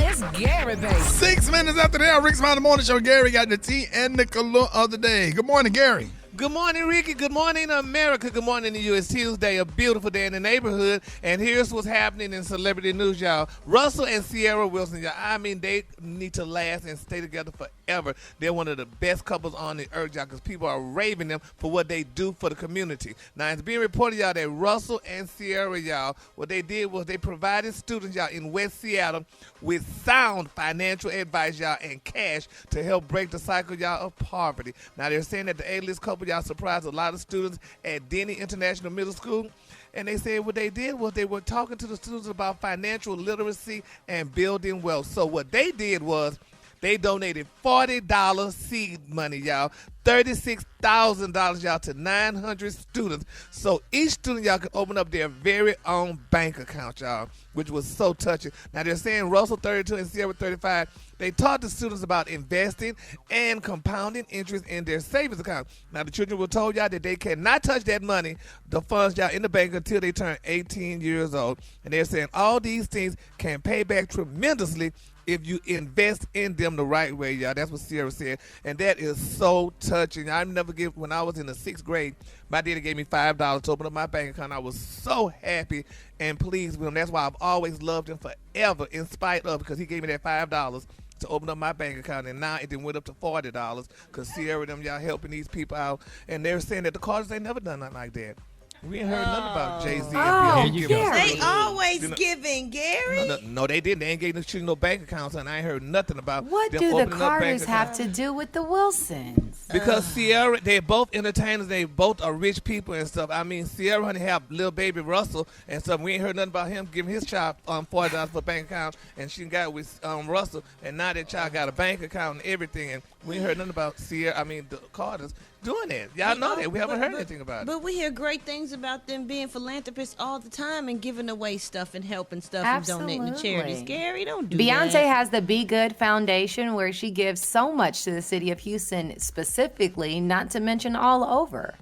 It's Gary, baby. 6 minutes after that, Rickey Smiley Morning Show. Gary got the tea and the color of the day. Good morning, Gary. Good morning, Ricky. Good morning, America. Good morning to you. It's Tuesday, a beautiful day in the neighborhood. And here's what's happening in celebrity news, y'all. Russell and Sierra Wilson, y'all. I mean, they need to last and stay together forever. They're one of the best couples on the earth, y'all, because people are raving them for what they do for the community. Now, it's being reported, y'all, that Russell and Sierra, y'all, what they did was they provided students, y'all, in West Seattle with sound financial advice, y'all, and cash to help break the cycle, y'all, of poverty. Now, they're saying that the A-list couple, y'all, surprised a lot of students at Denny International Middle School. And they said what they did was they were talking to the students about financial literacy and building wealth. So what they did was they donated $40 seed money, y'all. $36,000, y'all, to 900 students. So each student, y'all, can open up their very own bank account, y'all, which was so touching. Now, they're saying Russell 32 and Sierra 35, they taught the students about investing and compounding interest in their savings account. Now, the children were told, y'all, that they cannot touch that money, the funds, y'all, in the bank until they turn 18 years old. And they're saying all these things can pay back tremendously if you invest in them the right way, y'all. That's what Sierra said. And that is so touching. I never give, when I was in the 6th grade, my daddy gave me $5 to open up my bank account. I was so happy and pleased with him. That's why I've always loved him forever, in spite of, because he gave me that $5 to open up my bank account, and now it then went up to $40 because Sierra and them, y'all, helping these people out. And they're saying that the Carters ain't never done nothing like that. We ain't heard nothing about Jay-Z and Beyonce. They always giving, Gary. No, they didn't. They ain't giving the children no bank accounts, and I ain't heard nothing about What them do the opening up bank Carters have accounts. to do with the Wilsons? Because Sierra, they're both entertainers. They both are rich people and stuff. I mean, Sierra honey have little baby Russell and stuff. We ain't heard nothing about him giving his child $40 for a bank account, and she got with Russell, and now that child got a bank account and everything. And we ain't heard nothing about Sierra. I mean, the Carters doing that. Y'all know that. We haven't heard anything about it. But we hear great things about them being philanthropists all the time and giving away stuff and helping stuff and donating to charities. Gary, don't do Beyonce that. has the Be Good Foundation where she gives so much to the city of Houston specifically, not to mention all over.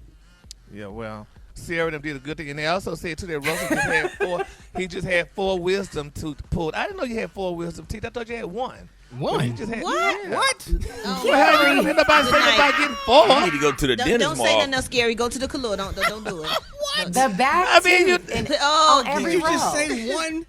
Yeah, well, Sierra and them did a good thing. And they also said, too, that Russell just had four wisdom tooth pulled. I didn't know you had 4 wisdom teeth. I thought you had 1. One? You just had, What? Yeah. What? Well, ain't nobody saying about getting 4. You need to go to the dentist Don't say tomorrow. nothing else, Gary. Go to the color. Don't do it. What? The back oh, on every Did you row. just say 1?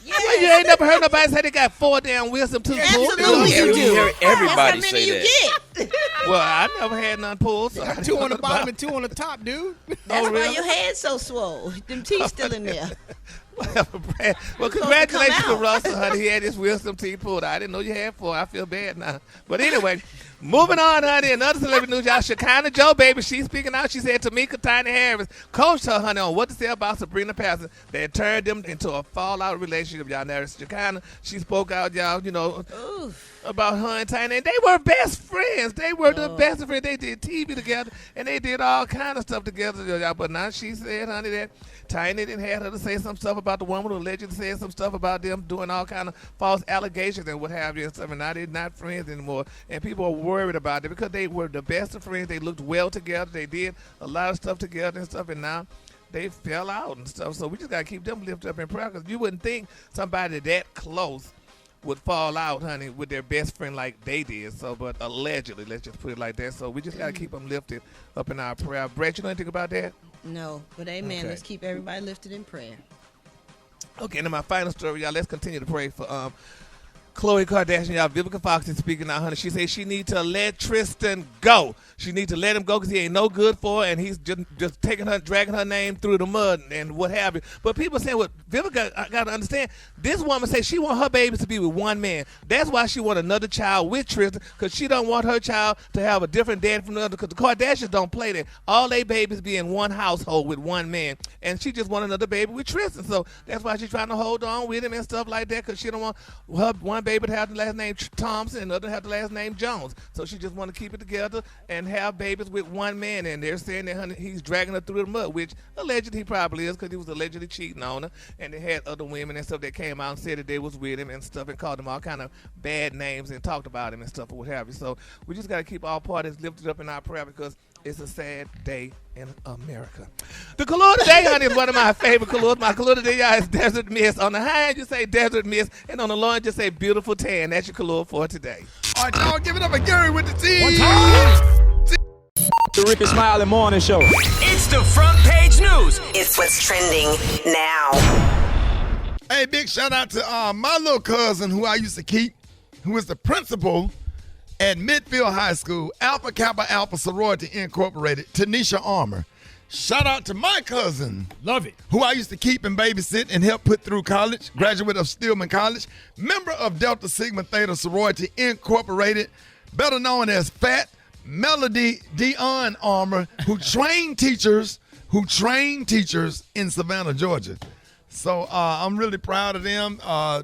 Well, you ain't never heard nobody say they got 4 damn wisdom tooth pulled. Absolutely you do. hear everybody That's how many say you that. get. Well, I never had none pulled. So 2 on the bottom and 2 on the top, dude. That's why really? your head's so swole. Them teeth still in there. Well, congratulations to Russell, honey. He had his wisdom teeth pulled. I didn't know you had 4. I feel bad now. But anyway, moving on, honey. Another celebrity news, y'all. Shekinah Joe, baby. She's speaking out. She said Tamika Tiny Harris coached her, honey, on what to say about Sabrina Patterson that turned them into a fallout relationship, y'all. Now, Shekinah, she spoke out, y'all, you know, about her and Tiny. And they were best friends. They were the best friends. They did TV together, and they did all kind of stuff together, y'all. But now she said, honey, that Tiny didn't have her to say some stuff about the woman who allegedly said some stuff about them doing all kind of false allegations and what have you and stuff. And now they're not friends anymore. And people are worried about it because they were the best of friends. They looked well together. They did a lot of stuff together and stuff. And now they fell out and stuff. So we just got to keep them lifted up in prayer because you wouldn't think somebody that close would fall out, honey, with their best friend like they did. So, but allegedly, let's just put it like that. So we just got to keep them lifted up in our prayer. Brett, you know anything about that? No, but amen. Okay. Let's keep everybody lifted in prayer. Okay, and then my final story, y'all. Let's continue to pray for Khloe Kardashian, y'all. Vivica Fox is speaking out, honey. She says she needs to let Tristan go. She needs to let him go because he ain't no good for her, and he's just taking her, dragging her name through the mud and what have you. But people saying, what Vivica, I got to understand, this woman says she want her babies to be with one man. That's why she want another child with Tristan, because she don't want her child to have a different dad from the other, because the Kardashians don't play that. All they babies be in one household with one man, and she just want another baby with Tristan. So that's why she's trying to hold on with him and stuff like that, because she don't want her one baby to have the last name Thompson and the other to have the last name Jones. So she just want to keep it together and have babies with one man. And they're saying that, honey, he's dragging her through the mud, which allegedly he probably is, because he was allegedly cheating on her. And they had other women and stuff that came out and said that they was with him and stuff and called him all kind of bad names and talked about him and stuff or what have you. So we just got to keep all parties lifted up in our prayer, because it's a sad day in America. The color today, honey, is one of my favorite colors. My color today, y'all, is Desert Mist. On the high end, you say Desert Mist, and on the low end, just say Beautiful Tan. That's your color for today. All right, y'all, give it up for Gary with the T. One time. The Rickey Smiley Morning Show. It's the front page news. It's what's trending now. Hey, big shout out to my little cousin who I used to keep, who is the principal at Midfield High School, Alpha Kappa Alpha Sorority Incorporated, Tanisha Armour. Shout out to my cousin. Love it. Who I used to keep and babysit and help put through college, graduate of Stillman College, member of Delta Sigma Theta Sorority Incorporated, better known as Fat Melody Dion Armour, who trained teachers in Savannah, Georgia. So I'm really proud of them.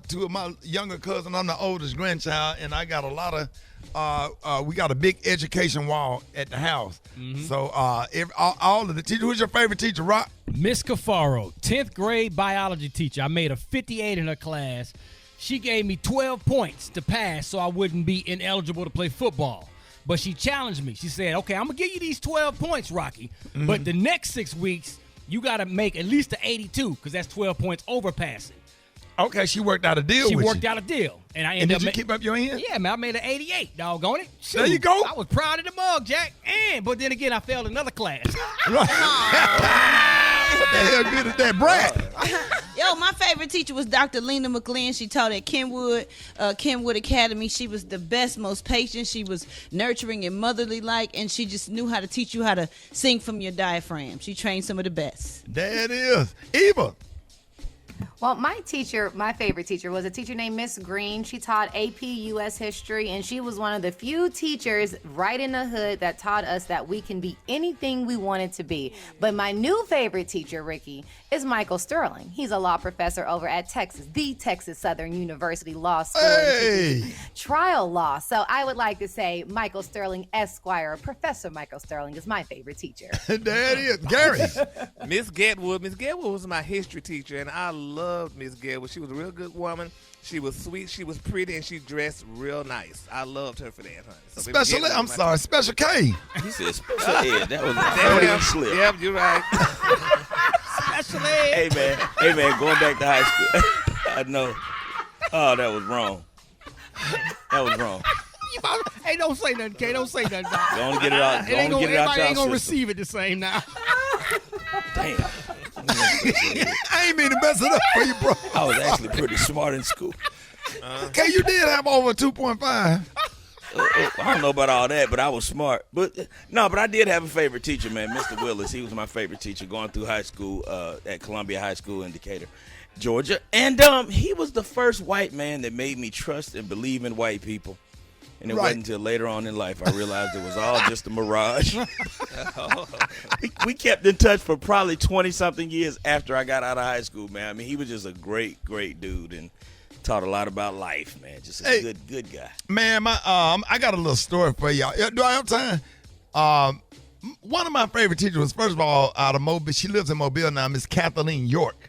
Two of my younger cousins, I'm the oldest grandchild, and I got a lot of we got a big education wall at the house. Mm-hmm. So all of the teachers. Who's your favorite teacher, Rock? Miss Cafaro, 10th grade biology teacher. I made a 58 in her class. She gave me 12 points to pass so I wouldn't be ineligible to play football. But she challenged me. She said, okay, I'm going to give you these 12 points, Rocky. Mm-hmm. But the next 6 weeks, you got to make at least an 82 because that's 12 points over passing. Okay, she worked out a deal She with worked you. out a deal. And I And ended did you up keep up your end? Yeah, man, I made an 88, doggone it. Shoot, There you go. I was proud of the mug, Jack. But then again, I failed another class. What the hell good is that, Brad? Yo, my favorite teacher was Dr. Lena McLean. She taught at Kenwood Academy. She was the best, most patient. She was nurturing and motherly-like, and she just knew how to teach you how to sing from your diaphragm. She trained some of the best. There it is. Eva. Well, my favorite teacher was a teacher named Miss Green. She taught AP U.S. history, and she was one of the few teachers right in the hood that taught us that we can be anything we wanted to be. But my new favorite teacher, Ricky, is Michael Sterling. He's a law professor over at the Texas Southern University Law School. Hey! Trial law. So I would like to say Michael Sterling, Esquire, Professor Michael Sterling is my favorite teacher. There it is. Gary. Miss Getwood. Miss Getwood was my history teacher, and I loved Miss Getwood. She was a real good woman. She was sweet. She was pretty, and she dressed real nice. I loved her for that, honey. So Special Ed. I'm sorry, Special K. He said Special Ed. That was a slip. Yep, you're right. Special Ed. Hey, man, going back to high school. I know. Oh, that was wrong. That was wrong. Hey, don't say nothing, K. Don't say nothing. Don't get it out. Don't get it out. Everybody ain't y'all gonna system. receive it the same now. Damn. I ain't mean to mess it up for you, bro. I was actually pretty smart in school. Okay, you did have over 2.5. I don't know about all that, but I was smart. But I did have a favorite teacher, man, Mr. Willis. He was my favorite teacher going through high school at Columbia High School in Decatur, Georgia. And he was the first white man that made me trust and believe in white people. And it wasn't until later on in life I realized it was all just a mirage. We kept in touch for probably 20-something years after I got out of high school, man. I mean, he was just a great, great dude and taught a lot about life, man. Just a good guy. Man, I got a little story for y'all. Do I have time? One of my favorite teachers was, first of all, out of Mobile. She lives in Mobile now, Miss Kathleen York.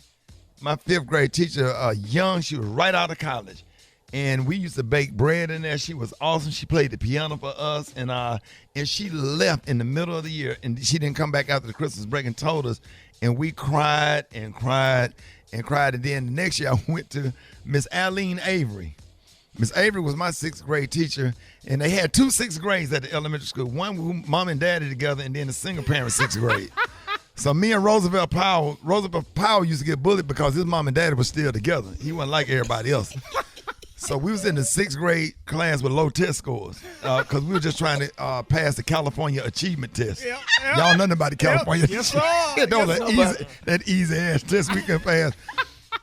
My 5th grade teacher, young. She was right out of college. And we used to bake bread in there. She was awesome. She played the piano for us. And she left in the middle of the year. And she didn't come back after the Christmas break and told us. And we cried and cried and cried. And then the next year I went to Miss Aline Avery. Miss Avery was my 6th grade teacher. And they had 2 6th grades at the elementary school. One with mom and daddy together, and then a single parent 6th grade. So me and Roosevelt Powell used to get bullied because his mom and daddy were still together. He wasn't like everybody else. So we was in the 6th grade class with low test scores because we were just trying to pass the California Achievement Test. Y'all nothing about the California. Yes, sir. That easy ass test we can pass.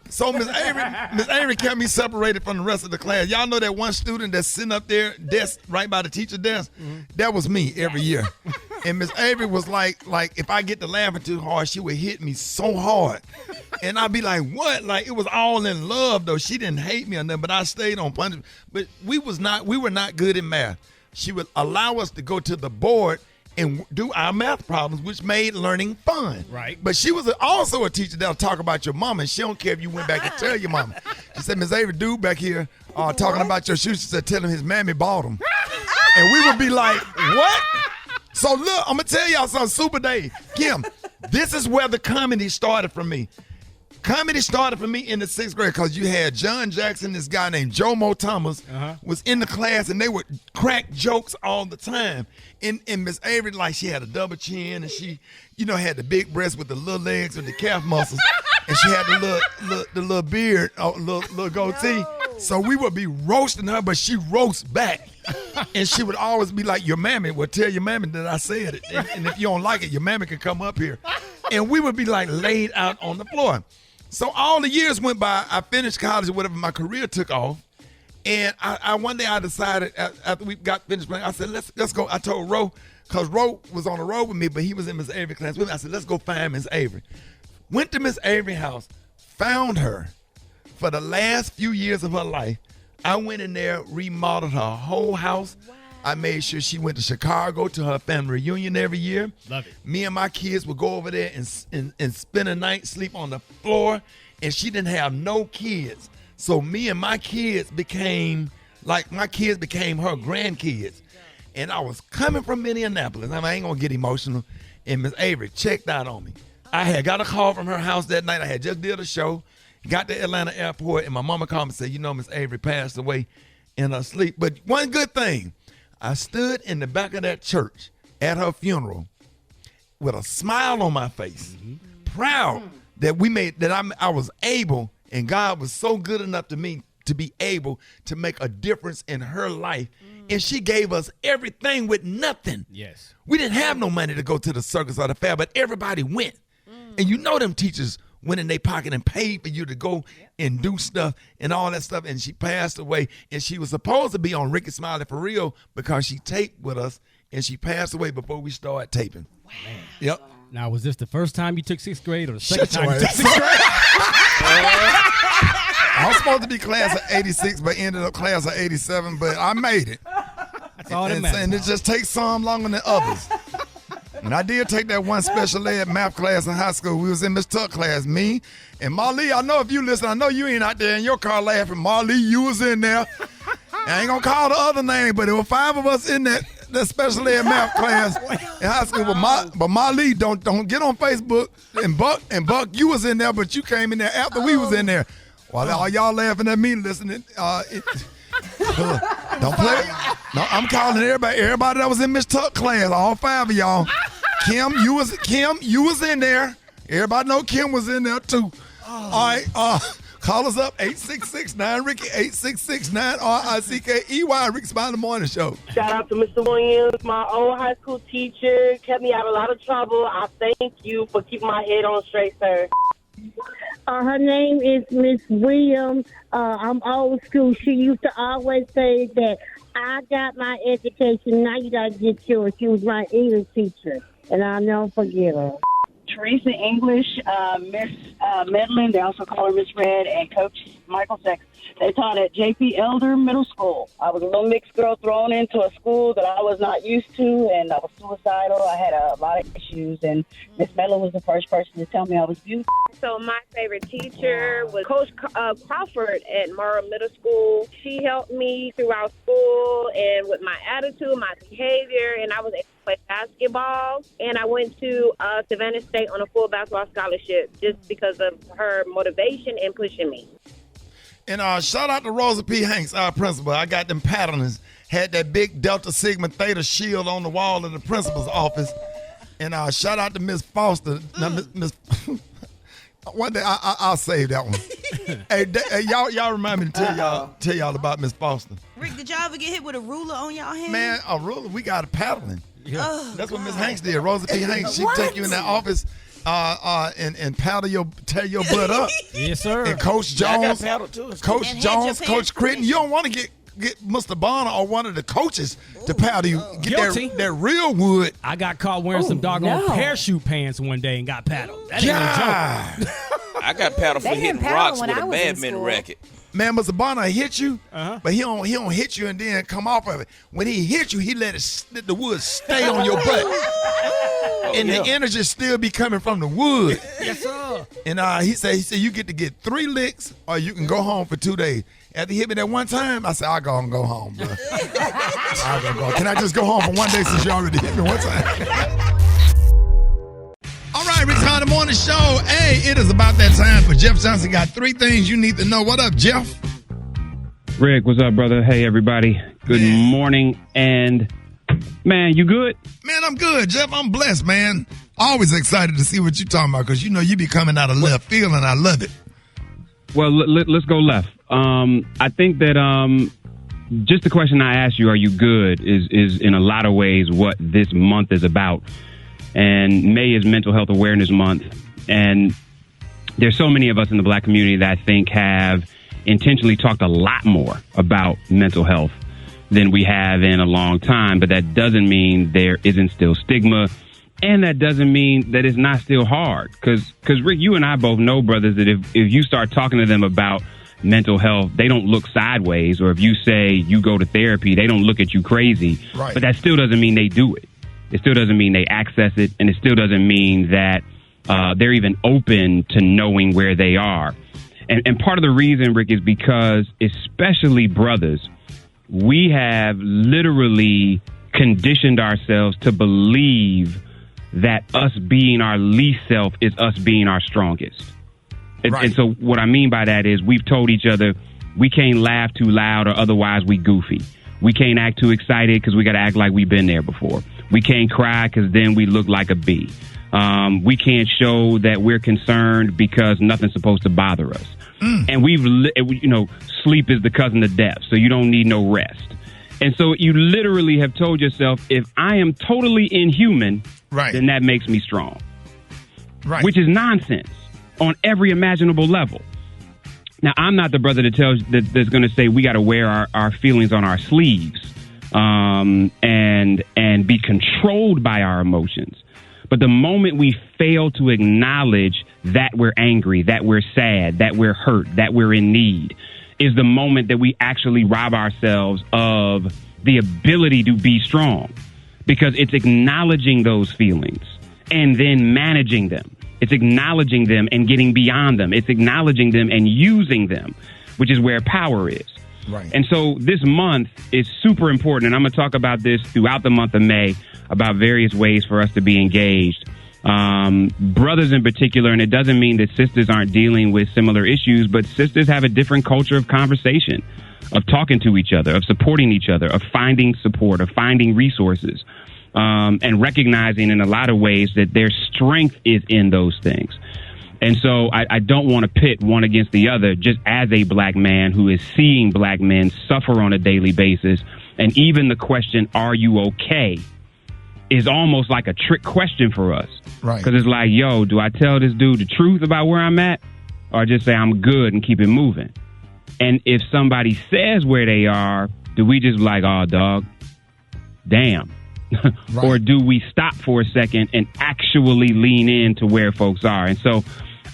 So Miss Avery kept me separated from the rest of the class. Y'all know that one student that's sitting up there, desk right by the teacher desk? Mm-hmm. That was me every year. And Miss Avery was like if I get to laughing too hard, she would hit me so hard. And I'd be like, what? Like, it was all in love, though. She didn't hate me or nothing, but I stayed on punishment. But we were not good in math. She would allow us to go to the board and do our math problems, which made learning fun. Right. But she was also a teacher that'll talk about your mama, and she don't care if you went back and tell your mama. She said, Miss Avery, dude back here talking about your shoes. She said, tell him his mammy bought them. And we would be like, what? So look, I'm going to tell y'all something, Super Dave. Kim, this is where the comedy started for me. Comedy started for me in the 6th grade because you had John Jackson, this guy named Jomo Thomas, was in the class, and they would crack jokes all the time. And Miss Avery, like, she had a double chin, and she, had the big breasts with the little legs and the calf muscles, and she had the little beard, little goatee. No. So we would be roasting her, but she roasts back. And she would always be like, your mammy will tell your mammy that I said it. And if you don't like it, your mammy can come up here. And we would be like laid out on the floor. So all the years went by. I finished college or whatever. My career took off. And one day I decided, after we got finished playing, I said, let's go. I told Ro, because Ro was on the road with me, but he was in Miss Avery class with me. I said, let's go find Miss Avery. Went to Miss Avery's house, found her. For the last few years of her life, I went in there, remodeled her whole house. Wow. I made sure she went to Chicago to her family reunion every year. Love it. Me and my kids would go over there and spend a night, sleep on the floor, and she didn't have no kids. So me and my kids became her grandkids. And I was coming from Minneapolis. I ain't gonna get emotional. And Miss Avery checked out on me. I had got a call from her house that night. I had just did a show, got to Atlanta airport, and my mama called me and said, Miss Avery passed away in her sleep. But one good thing, I stood in the back of that church at her funeral with a smile on my face, proud that I was able, and God was so good enough to me to be able to make a difference in her life. And she gave us everything with nothing. Yes. We didn't have no money to go to the circus or the fair, but everybody went. And them teachers went in their pocket and paid for you to go and do stuff and all that stuff. And she passed away. And she was supposed to be on Rickey Smiley for real because she taped with us. And she passed away before we started taping. Wow. Yep. Now, was this the first time you took 6th grade or the second time you took 6th grade? I was supposed to be class of 86, but ended up class of 87, but I made it. That's all that matters. And it just takes some longer than others. And I did take that one special ed math class in high school. We was in Miss Tuck class, me and Marley. I know if you listen, I know you ain't out there in your car laughing. Marley, you was in there. I ain't gonna call the other name, but there were 5 of us in that special ed math class in high school. But Marley, don't get on Facebook. And Buck, you was in there, but you came in there after we was in there. While all y'all laughing at me listening, don't play. No, I'm calling everybody that was in Miss Tuck class, all 5 of y'all. Kim, you was in there. Everybody know Kim was in there too. All right, call us up 866-9-RICKY, 866-9-RICKEY, Rickey Smiley Morning Show. Shout out to Mr. Williams, my old high school teacher, kept me out of a lot of trouble. I thank you for keeping my head on straight, sir. Her name is Miss Williams. I'm old school. She used to always say that I got my education, now you got to get yours. She was my English teacher, and I'll never forget her. Teresa English, Miss Medlin, they also call her Miss Red, and Coach Michael Sex. They taught at J.P. Elder Middle School. I was a little mixed girl thrown into a school that I was not used to, and I was suicidal. I had a lot of issues, and Miss Medlin was the first person to tell me I was beautiful. So my favorite teacher was Coach Crawford at Morrow Middle School. She helped me throughout school and with my attitude, my behavior, and I was able to play basketball. And I went to Savannah State on a full basketball scholarship just because of her motivation and pushing me. And shout out to Rosa P. Hanks, our principal. I got them patterns. Had that big Delta Sigma Theta shield on the wall in the principal's office. And shout out to Miss Foster. Now, Miss one day I'll save that one. hey, y'all remind me to tell y'all about Miss Foster. Rick, did y'all ever get hit with a ruler on y'all hand? Man, a ruler. We got a paddling. Yeah. Oh, that's what Miss Hanks did. Rosa P. Hanks. She'd take you in that office. And tear your butt up. Yes, sir. And Coach Jones, Coach Critton, you don't want to get Mr. Bonner or one of the coaches to paddle you. Get that real wood. I got caught wearing some doggone parachute pants one day and got paddled. That ain't no joke. I got paddled for hitting rocks with a badminton racket. Man, Mr. Bonner hit you, but he don't hit you and then come off of it. When he hit you, he let the wood stay on your butt. And the energy still be coming from the wood. Yes, sir. And he said you get to get 3 licks or you can go home for 2 days. After he hit me that one time, I said, I'll go and go home, bro. I'll go. Can I just go home for 1 day since you already hit me one time? All right, Rickey Smiley Morning Show. Hey, it is about that time for Jeff Johnson. Got 3 things you need to know. What up, Jeff? Rick, what's up, brother? Hey, everybody. Good morning. And, man, you good? Man, I'm good, Jeff. I'm blessed, man. Always excited to see what you're talking about because, you be coming out of left field, and I love it. Well, let's go left. I think that just the question I asked you, are you good, is in a lot of ways what this month is about. And May is Mental Health Awareness Month. And there's so many of us in the Black community that I think have intentionally talked a lot more about mental health than we have in a long time. But that doesn't mean there isn't still stigma. And that doesn't mean that it's not still hard. Because Rick, you and I both know, brothers, that if you start talking to them about mental health, they don't look sideways, or if you say you go to therapy, they don't look at you crazy. Right. But that still doesn't mean they do it. It still doesn't mean they access it, and it still doesn't mean that they're even open to knowing where they are. And part of the reason, Rick, is because especially brothers, we have literally conditioned ourselves to believe that us being our least self is us being our strongest. And so what I mean by that is we've told each other we can't laugh too loud or otherwise we goofy. We can't act too excited because we got to act like we've been there before. We can't cry because then we look like a bee. We can't show that we're concerned because nothing's supposed to bother us. And sleep is the cousin of death, so you don't need no rest. And so you literally have told yourself, if I am totally inhuman, then that makes me strong. Right. Which is nonsense on every imaginable level. Now, I'm not the brother that's going to say we got to wear our feelings on our sleeves and be controlled by our emotions. But the moment we fail to acknowledge that we're angry, that we're sad, that we're hurt, that we're in need, is the moment that we actually rob ourselves of the ability to be strong. Because it's acknowledging those feelings and then managing them. It's acknowledging them and getting beyond them. It's acknowledging them and using them, which is where power is. Right. And so this month is super important, and I'm going to talk about this throughout the month of May, about various ways for us to be engaged. Brothers in particular, and it doesn't mean that sisters aren't dealing with similar issues, but sisters have a different culture of conversation, of talking to each other, of supporting each other, of finding support, of finding resources, and recognizing in a lot of ways that their strength is in those things. And so I don't want to pit one against the other, just as a black man who is seeing black men suffer on a daily basis. And even the question, are you okay, is almost like a trick question for us. Right. Because it's like, yo, do I tell this dude the truth about where I'm at, or just say I'm good and keep it moving? And if somebody says where they are, do we just like, oh, dog, damn? Right. Or do we stop for a second and actually lean into where folks are? And so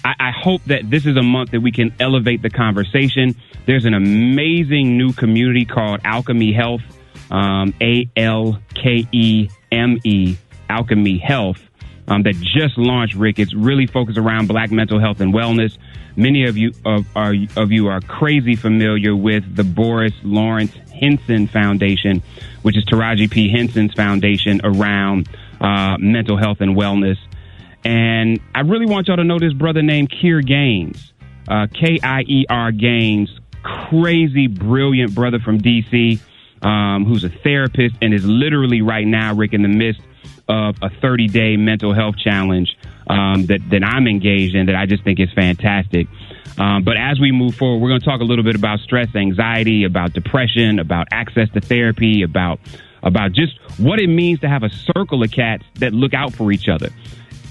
I hope that this is a month that we can elevate the conversation. There's an amazing new community called Alchemy Health, ALKEME, Alchemy Health, that just launched, Rick. It's really focused around black mental health and wellness. Many of you are crazy familiar with the Boris Lawrence Henson Foundation, which is Taraji P. Henson's foundation around mental health and wellness. And I really want y'all to know this brother named Kier Gaines, Kier Gaines, crazy, brilliant brother from D.C., who's a therapist and is literally right now, Rick, in the midst of a 30-day mental health challenge that I'm engaged in that I just think is fantastic. But as we move forward, we're going to talk a little bit about stress, anxiety, about depression, about access to therapy, about just what it means to have a circle of cats that look out for each other.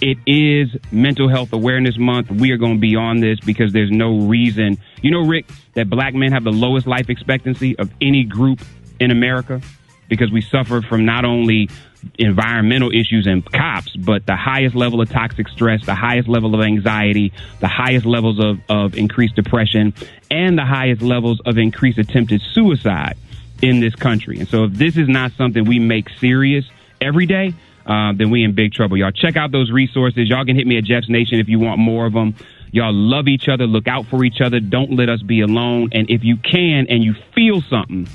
It is Mental Health Awareness Month. We are going to be on this because there's no reason. You know, Rick, that black men have the lowest life expectancy of any group in America because we suffer from not only environmental issues and cops, but the highest level of toxic stress, the highest level of anxiety, the highest levels of increased depression, and the highest levels of increased attempted suicide in this country. And so if this is not something we make serious every day, then we in big trouble. Y'all check out those resources. Y'all can hit me at Jeff's Nation if you want more of them. Y'all love each other. Look out for each other. Don't let us be alone. And if you can and you feel something,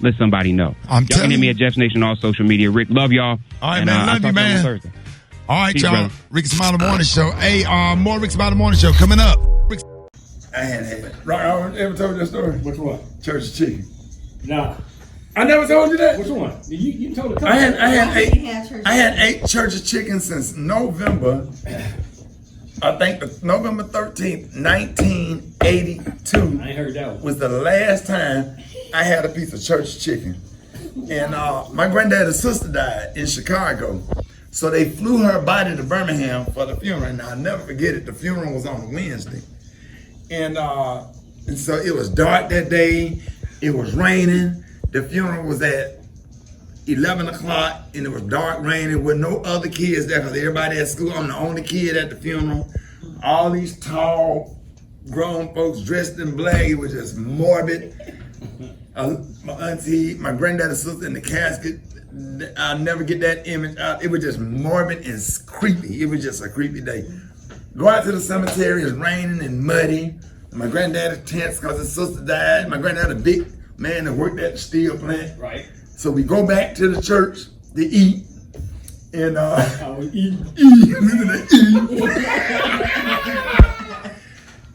let somebody know. Y'all can hit me at Jeff's Nation on social media. Rick, love y'all. All right, man. Love you, man. All right, peace, y'all. Brother. Rickey Smiley Morning Show. Hey, more Rickey Smiley Morning Show coming up. I ever told you that story? Which one? Church Chicken. Nah. I never told you that. Which one? You told it. I had 8 Church of Chicken since November. I think November 13th, 1982. I ain't heard that one. Was the last time I had a piece of church chicken. And my granddad's sister died in Chicago. So they flew her body to Birmingham for the funeral. And I'll never forget it. The funeral was on a Wednesday. And so it was dark that day. It was raining. The funeral was at 11 o'clock and it was dark, raining with no other kids there because everybody at school. I'm the only kid at the funeral. All these tall, grown folks dressed in black. It was just morbid. My auntie, my granddaddy's sister in the casket. I'll never get that image out. It was just morbid and creepy. It was just a creepy day. Go out to the cemetery, it's raining and muddy. My granddad tense because his sister died. My granddad a big man that worked at the steel plant. Right. So we go back to the church to eat. And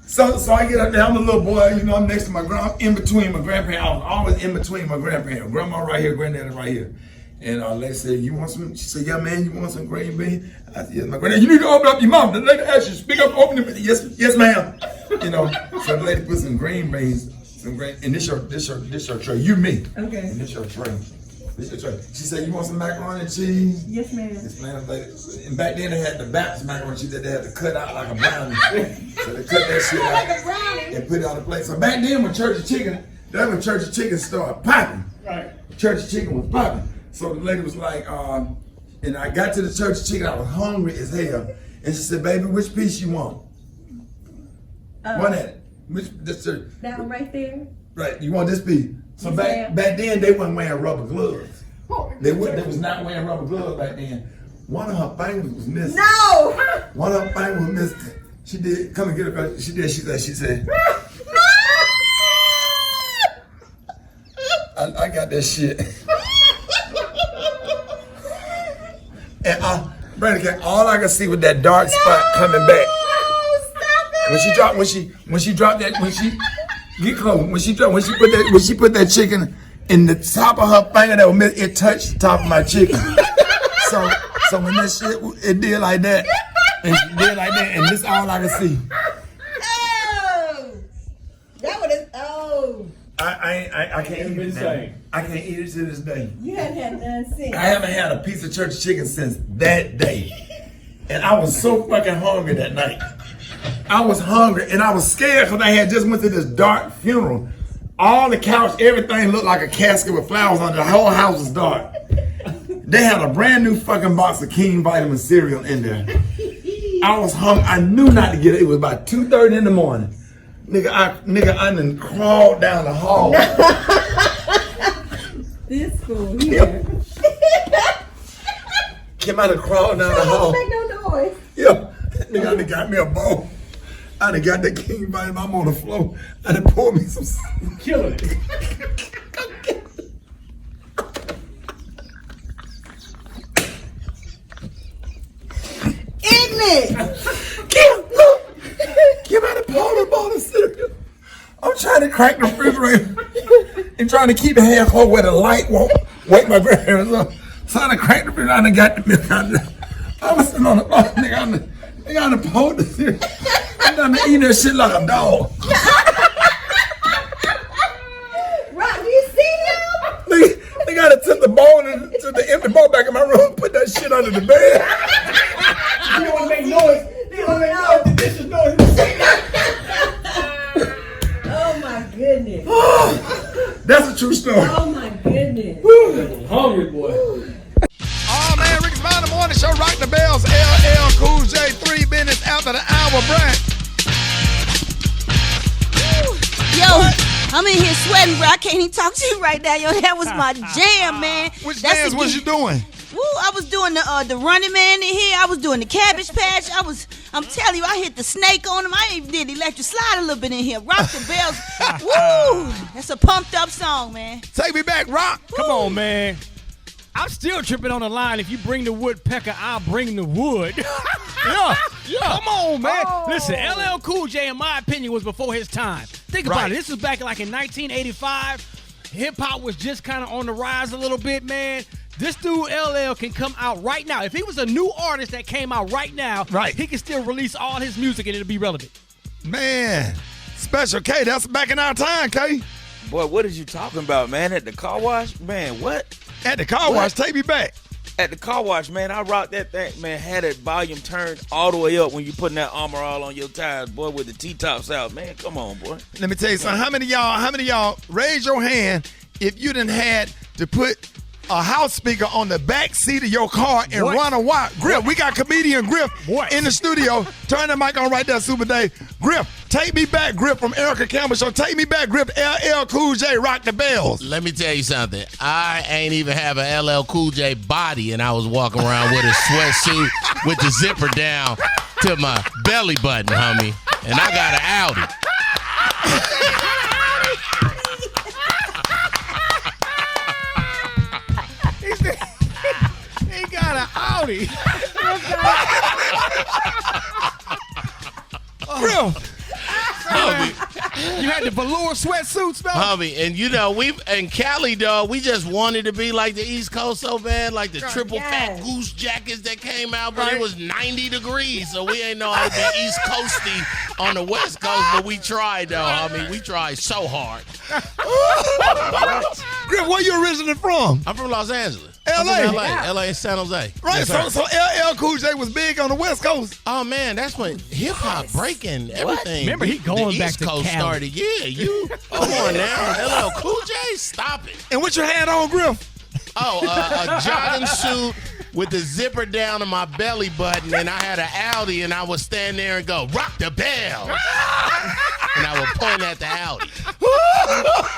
So I get up there, I'm a little boy, you know, I'm next to my grandma, in between my grandparents. I was always in between my grandparents. Grandma right here, granddaddy right here. And lady said, you want some? She said, yeah, man, you want some green beans? I said, yes, my granddad. You need to open up your mouth. The lady asked you, speak up, open it. Yes, ma'am. You know, so the lady put some green beans, and this your tray. You, me. Okay. And this your tray. This your tray. She said, you want some macaroni and cheese? Yes, ma'am. Yes, ma'am. And back then they had the Baptist macaroni and cheese that they had to cut out like a brownie. So they cut that shit out and put it on the plate. So back then when Church of Chicken, that's when Church of Chicken started popping. Right. Church of Chicken was popping. So the lady was like, and I got to the Church of Chicken, I was hungry as hell. And she said, baby, which piece you want? One at it. That one right there? Right, you want this piece? So back then, they wasn't wearing rubber gloves. They was not wearing rubber gloves back then. One of her fingers was missing. No! One of her fingers was missing. She did, come and get her. She did, she said. I got that shit. And Brandon, all I could see was that dark spot coming back. When she dropped that, get close. When she put that chicken in the top of her finger, that was it touched the top of my chicken. So when that shit, it did like that, and she did like that, and this all I could see. Oh, that would have. Oh. I can't eat it now. I can't eat it to this day. You haven't had none since. I haven't had a piece of church chicken since that day. And I was so fucking hungry that night. I was hungry and I was scared because I had just went to this dark funeral. All the couch, everything looked like a casket with flowers on it. The whole house was dark. They had a brand new fucking box of King Vitamin cereal in there. I was hungry. I knew not to get it. It was about 2:30 in the morning. Nigga, I done crawled down the hall. This fool here. Kim, I done crawled down the hall. Don't make no noise. Yeah. Nigga, I done got me a bowl. I done got that King Vitamin. I'm on the floor. I done poured me some. Killing it. Ignorant. Kim, look. Kim, I done poured a bowl of cereal. I'm trying to crack the refrigerator and trying to keep the hand cold where the light won't wake my grandparents up. So I done cracked the refrigerator. I done got the milk out there. I was sitting on the floor. Nigga, I done poured the cereal. I done eating that shit like a dog. Rock, do you see him? They gotta took the bowl and took the empty bowl back in my room, put that shit under the bed. You don't want to make noise. You don't want to make noise. The dishes noise. Oh my goodness. That's a true story. Oh my goodness. Hungry boy. Oh man, Rickey Smiley Morning Show, rock the bells. LL Cool J, 3 minutes after the hour break. Yo, I'm in here sweating, bro. I can't even talk to you right now. Yo, that was my jam, man. Which dance was you doing? Woo, I was doing the Running Man in here. I was doing the Cabbage Patch. I'm telling you, I hit the snake on him. I even did electric slide a little bit in here. Rock the bells. Woo, that's a pumped up song, man. Take me back, Rock. Come on, man. I'm still tripping on the line. If you bring the woodpecker, I'll bring the wood. yeah. Come on, man. Listen, LL Cool J, in my opinion, was before his time. Think about it. This was back like in 1985. Hip-hop was just kind of on the rise a little bit, man. This dude, LL, can come out right now. If he was a new artist that came out right now, he can still release all his music and it'll be relevant. Man, Special K, that's back in our time, K. Boy, what is you talking about, man? At the car wash? Man, what? At the car wash, take me back. At the car wash, man, I rocked that thing, man. Had that volume turned all the way up when you putting that Armor All on your tires, boy, with the T-tops out. Man, come on, boy. Let me tell you something. How many of y'all raise your hand if you done had to put a house speaker on the back seat of your car and run a wire. Griff, we got comedian Griff in the studio. Turn the mic on right there, Super Dave. Griff, take me back, Griff, from Erica Campbell Show. Take me back, Griff. LL Cool J, rock the bells. Let me tell you something. I ain't even have an LL Cool J body, and I was walking around with a sweatsuit with the zipper down to my belly button, homie. And I got an Audi. He got an Audi. Grill. You had the velour sweatsuits, though? Homie, and you know, in Cali, dog, we just wanted to be like the East Coast so bad, like the triple fat goose jackets that came out, but it was 90 degrees, so we ain't know how to be East Coasty on the West Coast, but we tried, though, homie. We tried so hard. Griff, where you originally from? I'm from Los Angeles. L.A. LA and San Jose. Right, Yes, so LL Cool J was big on the West Coast. Oh man, that's when hip hop breaking everything. Remember, he going the back East to Coast Cali. started. Yeah, you come on now, LL Cool J, stop it. And what you had on, Griff? Oh, a jogging suit with the zipper down to my belly button, and I had an Audi, and I would stand there and go, rock the bell. And I would point at the Audi.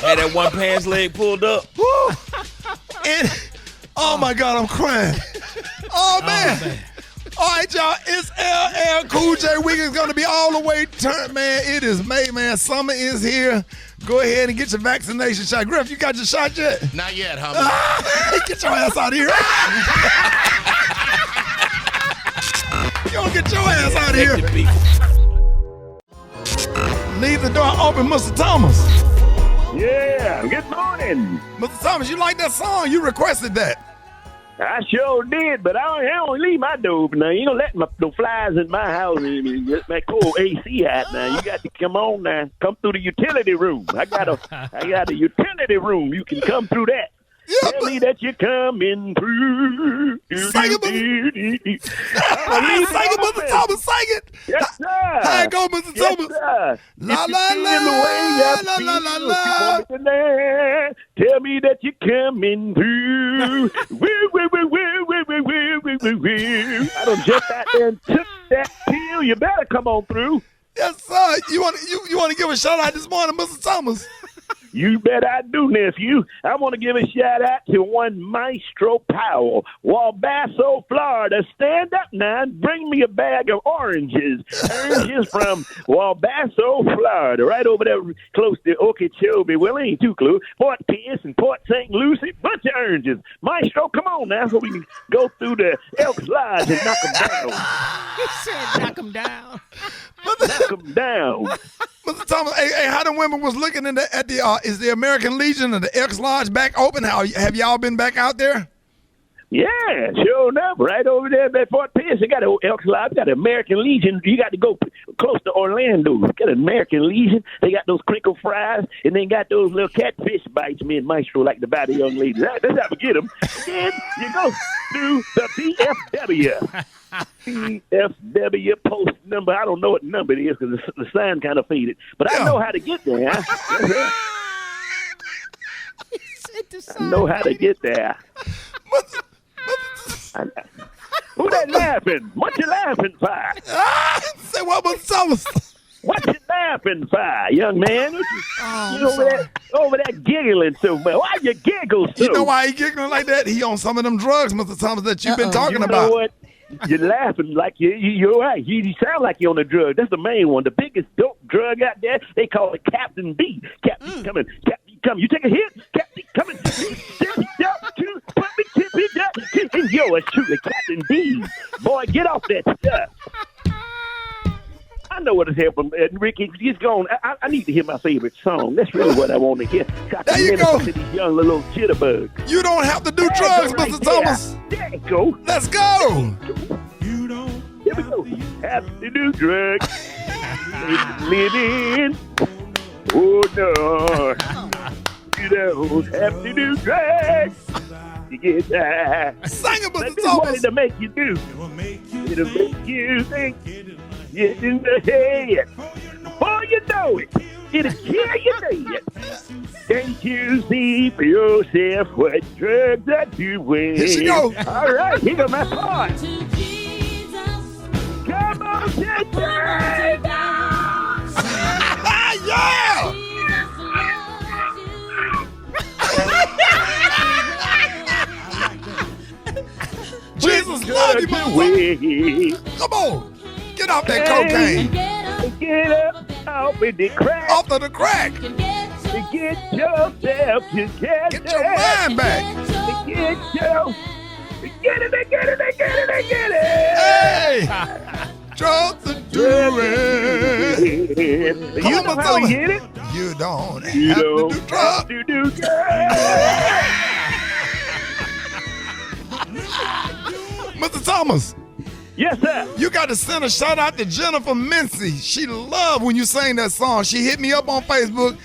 Had that one pants leg pulled up. And oh my God, I'm crying. Oh man. All right, y'all. It's LL Cool J week. It's gonna be all the way turned, man. It is May, man. Summer is here. Go ahead and get your vaccination shot. Griff, you got your shot yet? Not yet, homie. Get your ass out of here. You don't get your ass out of here. Leave the door open, Mr. Thomas. Yeah, good morning. Mr. Thomas, you like that song? You requested that. I sure did, but I don't leave my door open now. You don't let no flies in my house and get my cold AC hot now. You got to come on now. Come through the utility room. I got a utility room. You can come through that. Yeah, Tell me that you're coming through. Sing it, Mr. Thomas. Sing it. Yes, sir. How it go, Mr. Thomas? Sir. La, If la, you la, feel the way I la, feel, la, la, if you la. want me tonight, tell me that you're coming through. Woo, woo, woo, woo, woo, woo, woo, woo, woo, woo. I done jumped out there and took that pill. You better come on through. Yes, sir. You want to give a shout out this morning, Mr. Thomas? You bet I do, nephew. I want to give a shout out to one Maestro Powell, Walbasso, Florida. Stand up now and bring me a bag of oranges. Oranges from Walbasso, Florida, right over there close to Okeechobee. Well, ain't too close. Fort Pierce and Port St. Lucie. Bunch of oranges. Maestro, come on now so we can go through the Elks Lodge and knock them down. He said knock him down. Knock them down. Mr. Thomas, hey, how the women was looking at the is the American Legion and the Elks Lodge back open? Have y'all been back out there? Yeah, sure enough. Right over there at Fort Pierce, they got an Elks Lodge, got the American Legion. You got to go close to Orlando. Got an American Legion. They got those crinkle fries, and they got those little catfish bites. Me and Maestro like to buy the young ladies. That's how we get them. Then you go through the BFW. BFW post number. I don't know what number it is because the sign kind of faded. But I know how to get there. I know how to get there. Who that laughing? What you laughing for? Say what, Mr. Thomas? What you laughing for, young man? You over there giggling so much. Why you giggle so? You know why he giggling like that? He on some of them drugs, Mr. Thomas, that you've been talking about. You know what? You're laughing like you're right. You sound like you're on a drug. That's the main one. The biggest dope drug out there, they call it Captain B. Captain coming. Captain coming. You take a hit. Captain coming. And yours truly, Captain B. Boy, get off that stuff. I know what it's here from Ricky. He's gone. I need to hear my favorite song. That's really what I want to hear. There you go. These young little jitterbugs. You don't have to do drugs, Mr. Thomas. There you go. Let's go. You don't. Here we go. Have to do drugs. Living. Oh no. You don't have to do drugs. You get that. Sing it, Mr. Thomas. Thomas. What it'll make you do. It'll make you think. Get in the head. Before you know it, it'll kill you dead. Can't you see for yourself what drugs are doing? Here she go. All right, here go my part. Come on to Jesus. Yeah! Jesus love you, motherfucker. Come on. Get off that cocaine. Get up off of the crack. Off of the crack. Get yourself together. Get your mind back. Get it. Hey! Drugs to do it. You know how we hit it? You don't have You to don't do drugs. have to do drugs. Mr. Thomas. Yes, sir. You got to send a shout out to Jennifer Mincy. She loved when you sang that song. She hit me up on Facebook.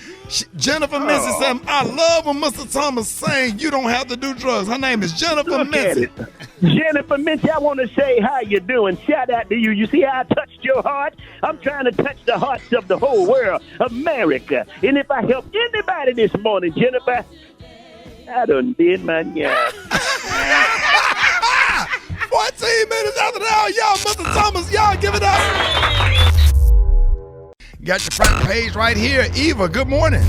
Jennifer Mincy said, I love when Mr. Thomas sang You Don't Have to Do Drugs. Her name is Jennifer Mincy. Jennifer Mincy, I want to say how you doing. Shout out to you. You see how I touched your heart? I'm trying to touch the hearts of the whole world, America. And if I help anybody this morning, Jennifer, I done did my job. 14 minutes after the hour, y'all, Mr. Thomas, y'all give it up. Got your front page right here. Eva, good morning.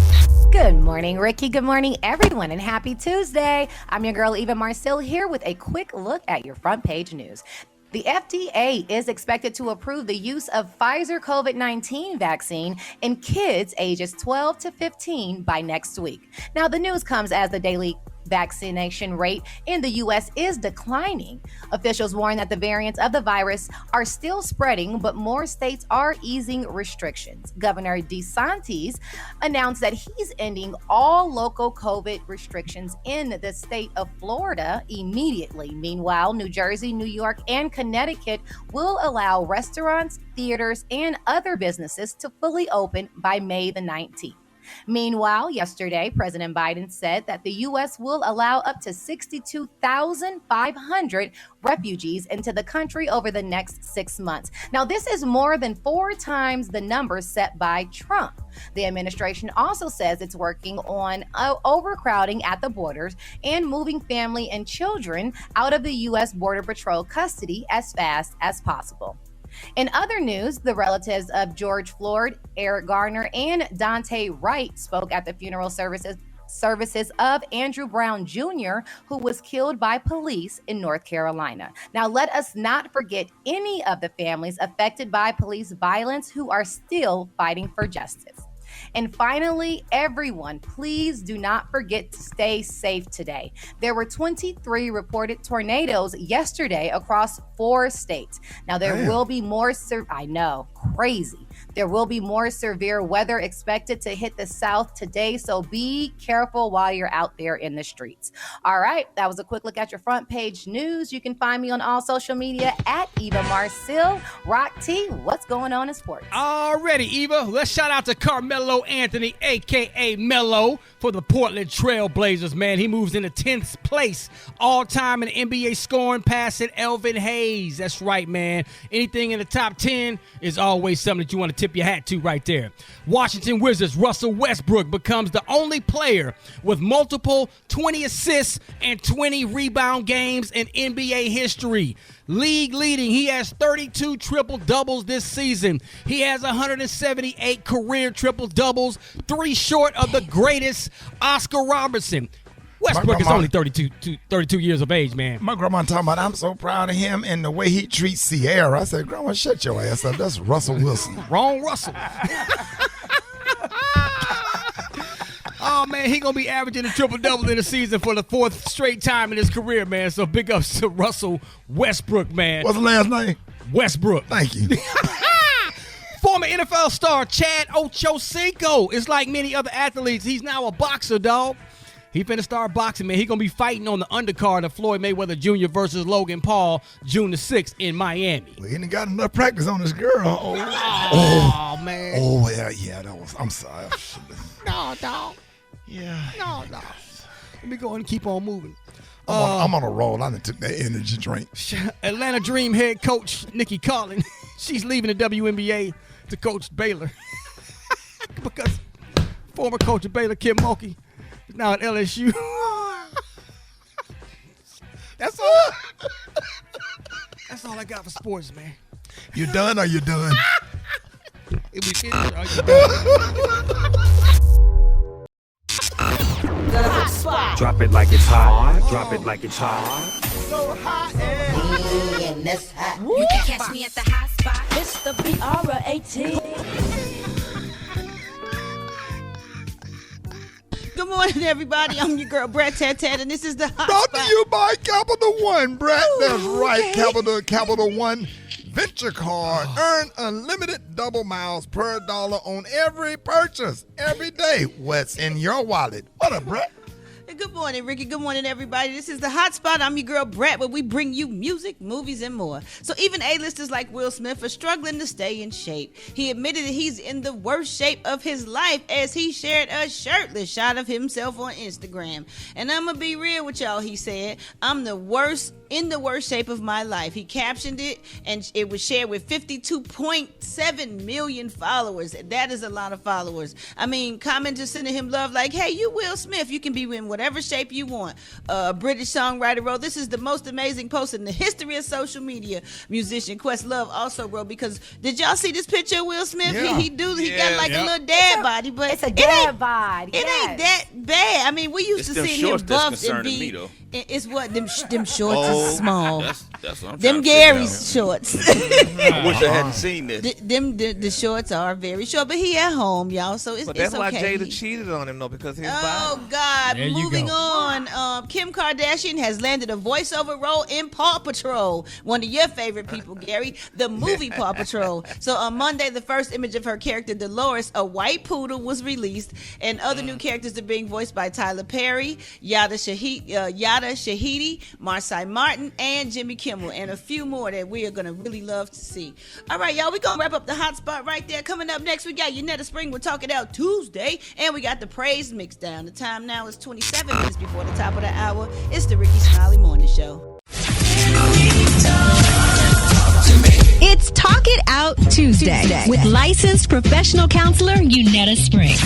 Good morning, Ricky. Good morning, everyone, and happy Tuesday. I'm your girl, Eva Marcille, here with a quick look at your front page news. The FDA is expected to approve the use of Pfizer COVID-19 vaccine in kids ages 12 to 15 by next week. Now, the news comes as the daily vaccination rate in the U.S. is declining. Officials warn that the variants of the virus are still spreading, but more states are easing restrictions. Governor DeSantis announced that he's ending all local COVID restrictions in the state of Florida immediately. Meanwhile, New Jersey, New York, and Connecticut will allow restaurants, theaters, and other businesses to fully open by May the 19th. Meanwhile, yesterday, President Biden said that the U.S. will allow up to 62,500 refugees into the country over the next 6 months. Now, this is more than 4 times the number set by Trump. The administration also says it's working on overcrowding at the borders and moving family and children out of the U.S. Border Patrol custody as fast as possible. In other news, the relatives of George Floyd, Eric Garner, and Dante Wright spoke at the funeral services of Andrew Brown Jr., who was killed by police in North Carolina. Now, let us not forget any of the families affected by police violence who are still fighting for justice. And finally, everyone, please do not forget to stay safe today. There were 23 reported tornadoes yesterday across 4 states. Now, there will be more, I know, crazy. There will be more severe weather expected to hit the South today, so be careful while you're out there in the streets. All right, that was a quick look at your front page news. You can find me on all social media at Eva Marcille. Rock T, what's going on in sports? Alrighty, Eva, let's shout out to Carmelo Anthony, a.k.a. Melo, for the Portland Trail Blazers, man. He moves into 10th place all-time in NBA scoring, passing Elvin Hayes. That's right, man. Anything in the top 10 is always something that you want to tip your hat to right there. Washington Wizards Russell Westbrook becomes the only player with multiple 20 assists and 20 rebound games in NBA history. League leading, he has 32 triple-doubles this season. He has 178 career triple-doubles, 3 short of the greatest Oscar Robertson. Westbrook is only 32 years of age, man. My grandma talking about, I'm so proud of him and the way he treats Sierra. I said, Grandma, shut your ass up. That's Russell Wilson. Wrong Russell. Oh, man, he going to be averaging a triple-double in the season for the 4th straight time in his career, man. So big ups to Russell Westbrook, man. What's the last name? Westbrook. Thank you. Former NFL star Chad Ochocinco is like many other athletes. He's now a boxer, dog. He finna start boxing, man. He gonna be fighting on the undercard of Floyd Mayweather Jr. versus Logan Paul June the 6th in Miami. Well, he ain't got enough practice on this girl. Oh, man. Oh, yeah, that was, I'm sorry. No, dog. Yeah. No. Let me go ahead and keep on moving. I'm on a roll. I done took that energy drink. Atlanta Dream head coach Nikki Collin, she's leaving the WNBA to coach Baylor. Because former coach of Baylor, Kim Mulkey, Now at LSU. That's all. That's all I got for sports, man. You done or you done? If we finish, are you done? The hot spot. Drop it like it's hot. Drop it like it's hot. So hot and that's hot. You can catch me at the hot spot. It's the BR18. Good morning, everybody. I'm your girl, Brett Tat, and this is the hot Brought spot. to you by Capital One, Brett. That's right, okay. Capital One Venture Card. Earn unlimited double miles per dollar on every purchase every day. What's in your wallet? What up, Brett? Good morning, Ricky. Good morning, everybody. This is the hot spot. I'm your girl, Brett, where we bring you music, movies, and more. So even A-listers like Will Smith are struggling to stay in shape. He admitted that he's in the worst shape of his life as he shared a shirtless shot of himself on Instagram. And I'm going to be real with y'all, he said. I'm in the worst shape of my life. He captioned it, and it was shared with 52.7 million followers. That is a lot of followers. I mean, commenters sending him love like, hey, you Will Smith, you can be in whatever shape you want. A British songwriter wrote, this is the most amazing post in the history of social media. Musician Questlove also wrote, because did y'all see this picture of Will Smith? Yeah. He got like a little dad body, but It's a dad body. it ain't that bad. I mean, we used It's to them see him shorts that's buffed and concerning me, be. though. It's what them shorts is small. That's what I'm Them trying to figure Gary's out. shorts. I wish I hadn't seen this. The shorts are very short, but he at home, y'all. So it's But that's it's why okay. Jada cheated on him, though, because his Oh body. God! There you Moving go. on, Kim Kardashian has landed a voiceover role in Paw Patrol, one of your favorite people, Gary, the movie Paw Patrol. So on Monday, the first image of her character Dolores, a white poodle, was released, and other new characters are being voiced by Tyler Perry, Yada Shahidi, Marcy Martin, and Jimmy Kimmel, and a few more that we are gonna really love to see. All right, y'all, we gonna wrap up the hot spot right there. Coming up next, we got Yanetta Spring. We'll talk it out Tuesday, and we got the praise mix down. The time now is 27 minutes before the top of the hour. It's the Rickey Smiley Morning Show. It's Talk It Out Tuesday with licensed professional counselor Yanetta Spring.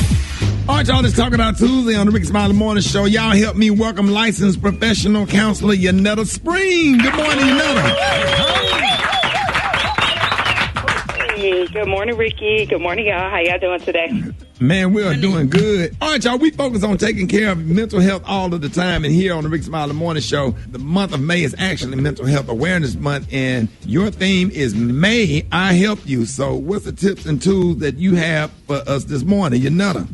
All right, y'all, let's talk about Tuesday on the Rickey Smiley Morning Show. Y'all help me welcome licensed professional counselor Yanetta Spring. Good morning, Yanetta. Hey, good morning, Ricky. Good morning, y'all. How y'all doing today? Man, we are doing good. All right, y'all, we focus on taking care of mental health all of the time. And here on the Rickey Smiley Morning Show, the month of May is actually Mental Health Awareness Month. And your theme is May I Help You. So what's the tips and tools that you have for us this morning, Yanetta?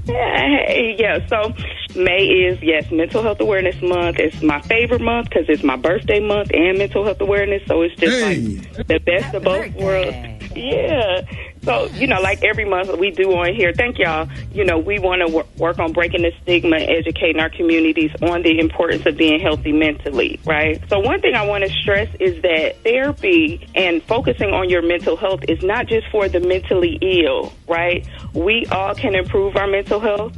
Yeah, so May is, yes, Mental Health Awareness Month. It's my favorite month because it's my birthday month and mental health awareness. So it's just like the best of both worlds. Yeah. So, like every month we do on here, thank y'all, we want to work on breaking the stigma and educating our communities on the importance of being healthy mentally, right? So one thing I want to stress is that therapy and focusing on your mental health is not just for the mentally ill, right? We all can improve our mental health.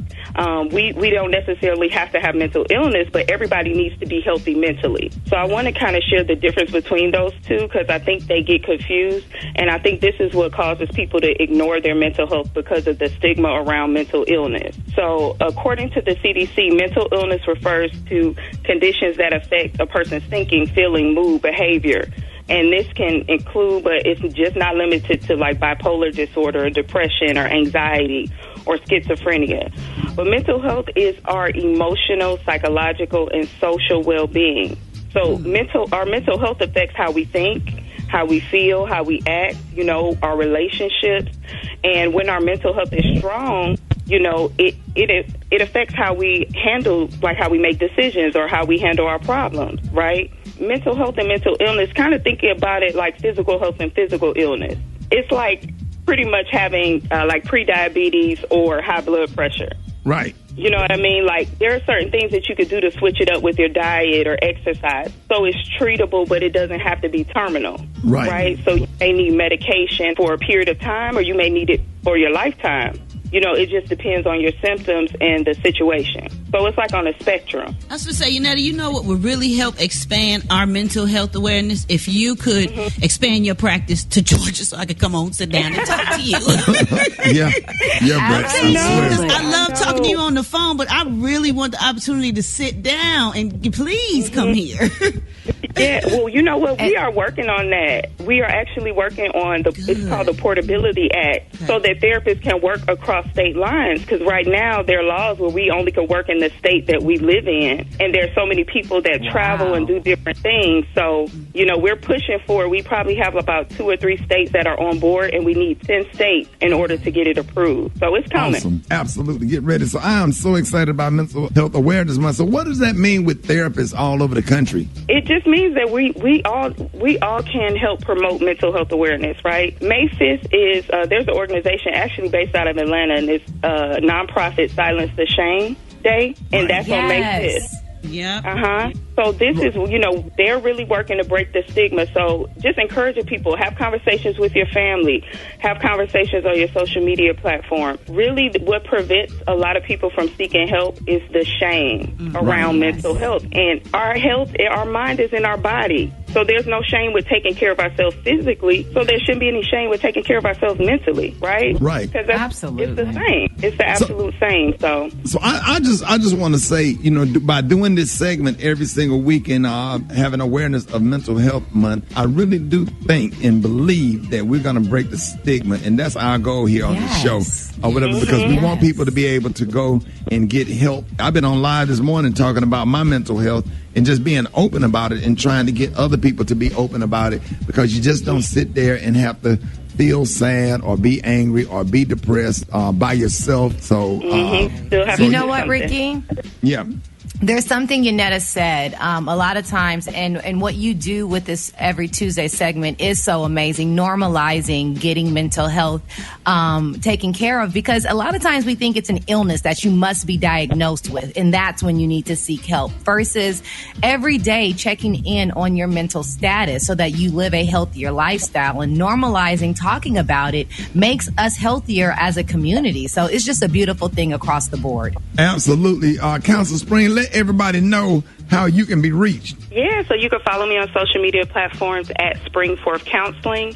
We don't necessarily have to have mental illness, but everybody needs to be healthy mentally. So I want to kind of share the difference between those two because I think they get confused, and I think this is what causes people to ignore their mental health because of the stigma around mental illness. So according to the CDC, mental illness refers to conditions that affect a person's thinking, feeling, mood, behavior. And this can include, but it's just not limited to like bipolar disorder or depression or anxiety or schizophrenia. But mental health is our emotional, psychological, and social well-being. So our mental health affects how we think, how we feel, how we act, our relationships. And when our mental health is strong, it affects how we handle, like how we make decisions or how we handle our problems, right? Mental health and mental illness, kind of thinking about it like physical health and physical illness. It's like pretty much having like pre-diabetes or high blood pressure. Right. You know what I mean? Like, there are certain things that you could do to switch it up with your diet or exercise. So it's treatable, but it doesn't have to be terminal. Right. So you may need medication for a period of time, or you may need it for your lifetime. it just depends on your symptoms and the situation. So it's like on a spectrum. I was going to say, Yanetta, you know what would really help expand our mental health awareness? If you could expand your practice to Georgia so I could come on, sit down, and talk to you. Yeah, Brett. I love talking to you on the phone, but I really want the opportunity to sit down and please come here. Yeah, well, you know what? We are working on that. We are actually working on it's called the Portability Act, so that therapists can work across state lines. Because right now there are laws where we only can work in the state that we live in, and there's so many people that travel and do different things. So, we're pushing for. We probably have about 2 or 3 states that are on board, and we need 10 states in order to get it approved. So it's coming. Awesome, absolutely. Get ready. So I am so excited about Mental Health Awareness Month. So what does that mean with therapists all over the country? It just means that we all can help promote mental health awareness, right? May 5th is there's an organization actually based out of Atlanta, and it's nonprofit Silence the Shame Day, and that's on May 5th. Yeah. So this is, they're really working to break the stigma. So just encouraging people, have conversations with your family, have conversations on your social media platform. Really, what prevents a lot of people from seeking help is the shame around mental health. And our mind is in our body. So there's no shame with taking care of ourselves physically. So there shouldn't be any shame with taking care of ourselves mentally, right? Right. Because absolutely, it's the same. It's the absolute same. So I just want to say, by doing this segment every single week and having awareness of Mental Health Month, I really do think and believe that we're going to break the stigma, and that's our goal here on the show or whatever, because we want people to be able to go and get help. I've been on live this morning talking about my mental health and just being open about it and trying to get other people to be open about it, because you just don't sit there and have to feel sad or be angry or be depressed by yourself. So, you know what, Ricky? Yeah. There's something Yanetta said a lot of times, and what you do with this every Tuesday segment is so amazing, normalizing getting mental health taken care of, because a lot of times we think it's an illness that you must be diagnosed with, and that's when you need to seek help, versus every day checking in on your mental status so that you live a healthier lifestyle, and normalizing talking about it makes us healthier as a community. So it's just a beautiful thing across the board. Absolutely. Council Spring, let everybody know how you can be reached. Yeah, so you can follow me on social media platforms at Springforth Counseling.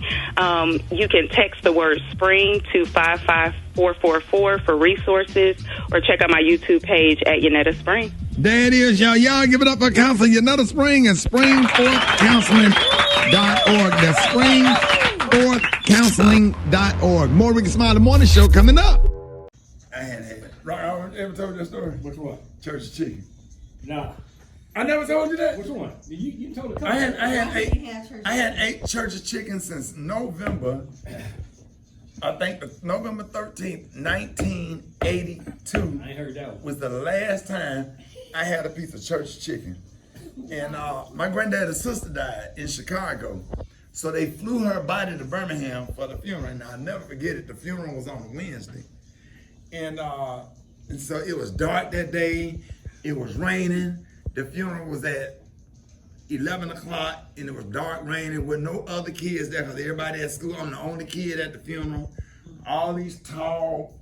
You can text the word spring to 55444 for resources, or check out my YouTube page at Yanetta Spring. There it is, y'all. Y'all give it up for Counselor Yanetta Spring and springforthcounseling.org. That's springforthcounseling.org. More Rickey Smiley Morning Show coming up. I ever told you that story? Which one? Church Chicken. Nah. I never told you that. Which one? You told the I had 8 Church of Chicken since November. I think November 13th, 1982. I ain't heard that one. Was the last time I had a piece of church chicken. And my granddad's sister died in Chicago. So they flew her body to Birmingham for the funeral. And I'll never forget it. The funeral was on a Wednesday. And so it was dark that day. It was raining. The funeral was at 11 o'clock, and it was dark, raining, with no other kids there because everybody at school. I'm the only kid at the funeral. All these tall,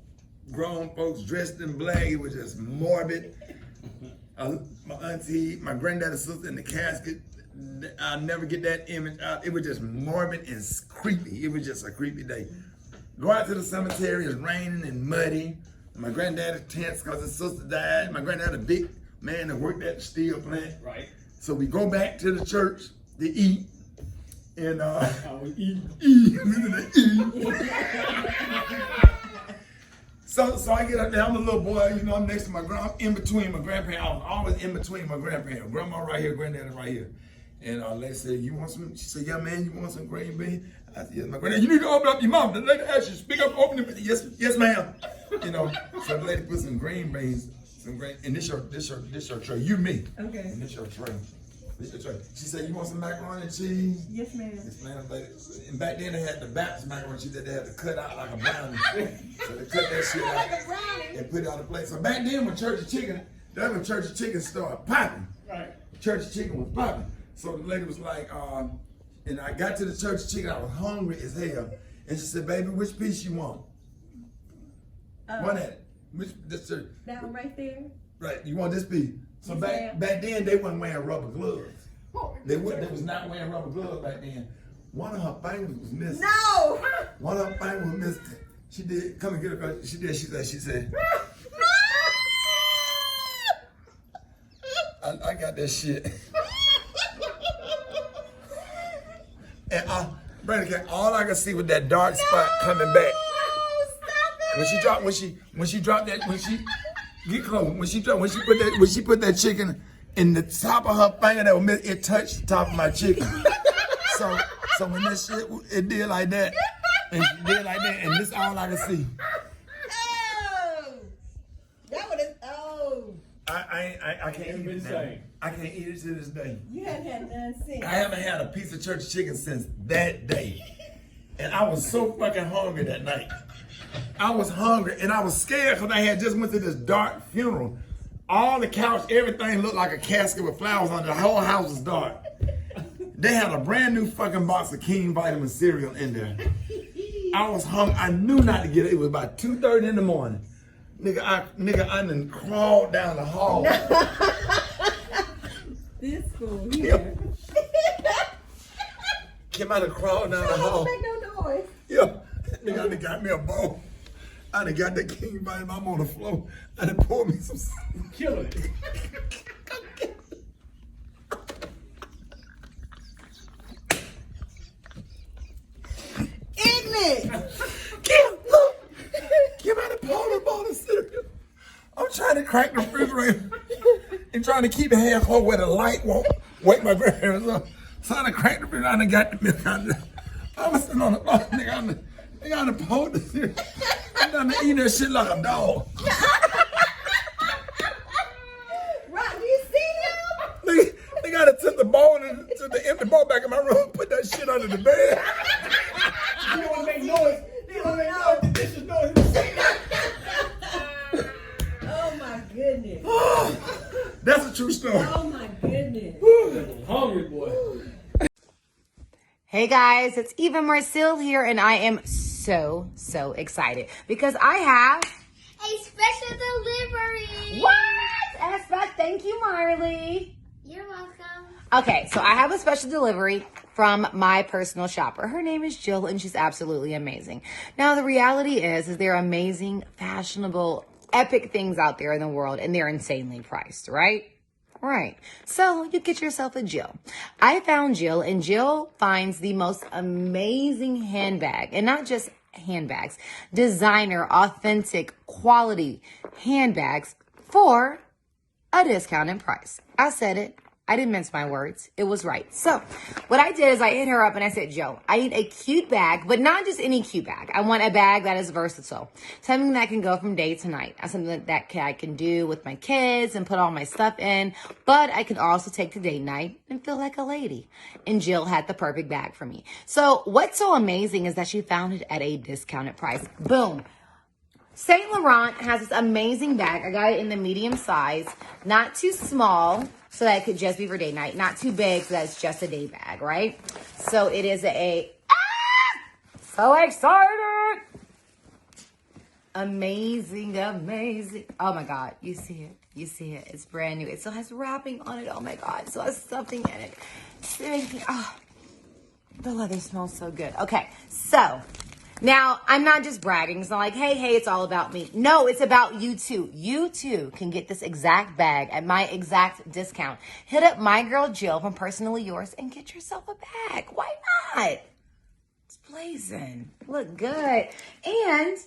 grown folks dressed in black. It was just morbid. My auntie, my granddad's sister in the casket. I'll never get that image out. It was just morbid and creepy. It was just a creepy day. Go out to the cemetery, it's raining and muddy. My granddad's tense because his sister died. My granddad, a big man that worked at the steel plant. Right. So we go back to the church to eat. And So I get up there, I'm a little boy, I'm next to I'm in between my grandparents. I was always in between my grandparents. Grandma right here, granddad right here. And lady said, you want some? She said, yeah, man, you want some green beans? I said, yes, my granddad. You need to open up your mouth. The lady asked you, speak up, open it. Yes, ma'am. So the lady put some green beans, and this your tray. You, me. Okay. And this your tray. She said, you want some macaroni and cheese? Yes, ma'am. Yes, ma'am. And back then they had the Baptist macaroni and cheese that they had to cut out like a brownie. So they cut that shit out and put it on the plate. So back then when Church of Chicken started popping. Right. Church of Chicken was popping. So the lady was like, and I got to the Church of Chicken, I was hungry as hell. And she said, baby, which piece you want? One at it. Which this shirt? That one right there. Right. You want this piece? So back then they wasn't wearing rubber gloves. They was not wearing rubber gloves back then. One of her fingers was missing. No. One of her fingers was missing. She did. Come and get her. She did. She said. I got that shit. And Brandon, all I could see was that dark spot coming back. When she dropped that, when she get close, when she put that chicken in the top of her finger, that was it touched the top of my chicken. So when that shit, it did like that, and she did like that, and this all I could see. Oh, that would have. Oh. I can't eat it now. I can't eat it to this day. You haven't had none since. I haven't had a piece of church chicken since that day. And I was so fucking hungry that night. I was hungry and I was scared because I had just went to this dark funeral. All the couch, everything looked like a casket with flowers on it. The whole house was dark. They had a brand new fucking box of King Vitamin cereal in there. I was hungry. I knew not to get it. It was about 2:30 in the morning. Nigga, I done crawled down the hall. This fool here. Came out and crawled down the hall. Don't make no noise. Yeah. Nigga, I done got me a bowl. I done got that King Vitamin. I'm on the floor. I done poured me some. Killing it. Ignorant. Kim out of Paula bought a cereal. I'm trying to crack the refrigerator and trying to keep it half whole where the light won't wake my grandparents up. So I done cracked the refrigerator. I done got the milk out there. I was sitting on the floor. Nigga, I done pulled the cereal. I done eating that shit like a dog. Rock, do you see him? They got to took the bowl and took the empty bowl back in my room, put that shit under the bed. You don't want to make noise. You don't want to make noise. The dishes noise. Oh my goodness. That's a true story. Oh my goodness. Hungry boy. Hey guys, it's Eva Marcille here, and I am so excited because I have a special delivery. What? Thank you, Marley. You're welcome. Okay, so I have a special delivery from my personal shopper. Her name is Jill, and she's absolutely amazing. Now, the reality is there are amazing, fashionable, epic things out there in the world, and they're insanely priced, right? Right. So you get yourself a Jill. I found Jill, and Jill finds the most amazing handbag, and not just handbags, designer, authentic, quality handbags for a discounted price. I said it. I didn't mince my words. It was right. So what I did is I hit her up and I said, Joe, I need a cute bag, but not just any cute bag. I want a bag that is versatile. Something that can go from day to night. Something that I can do with my kids and put all my stuff in, but I can also take to date night and feel like a lady. And Jill had the perfect bag for me. So what's so amazing is that she found it at a discounted price. Boom. Saint Laurent has this amazing bag. I got it in the medium size, not too small, so that it could just be for day night. Not too big, so that's just a day bag, right? So it is so excited. Amazing. Oh my God, you see it. It's brand new. It still has wrapping on it. Oh my God, it still has something in it. The leather smells so good. Okay, so now, I'm not just bragging. It's not like, hey, it's all about me. No, it's about you too. You too can get this exact bag at my exact discount. Hit up my girl Jill from Personally Yours and get yourself a bag. Why not? It's blazing. Look good. And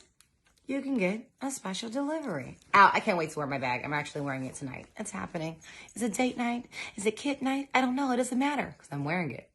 you can get a special delivery. I can't wait to wear my bag. I'm actually wearing it tonight. It's happening. Is it date night? Is it kid night? I don't know. It doesn't matter because I'm wearing it.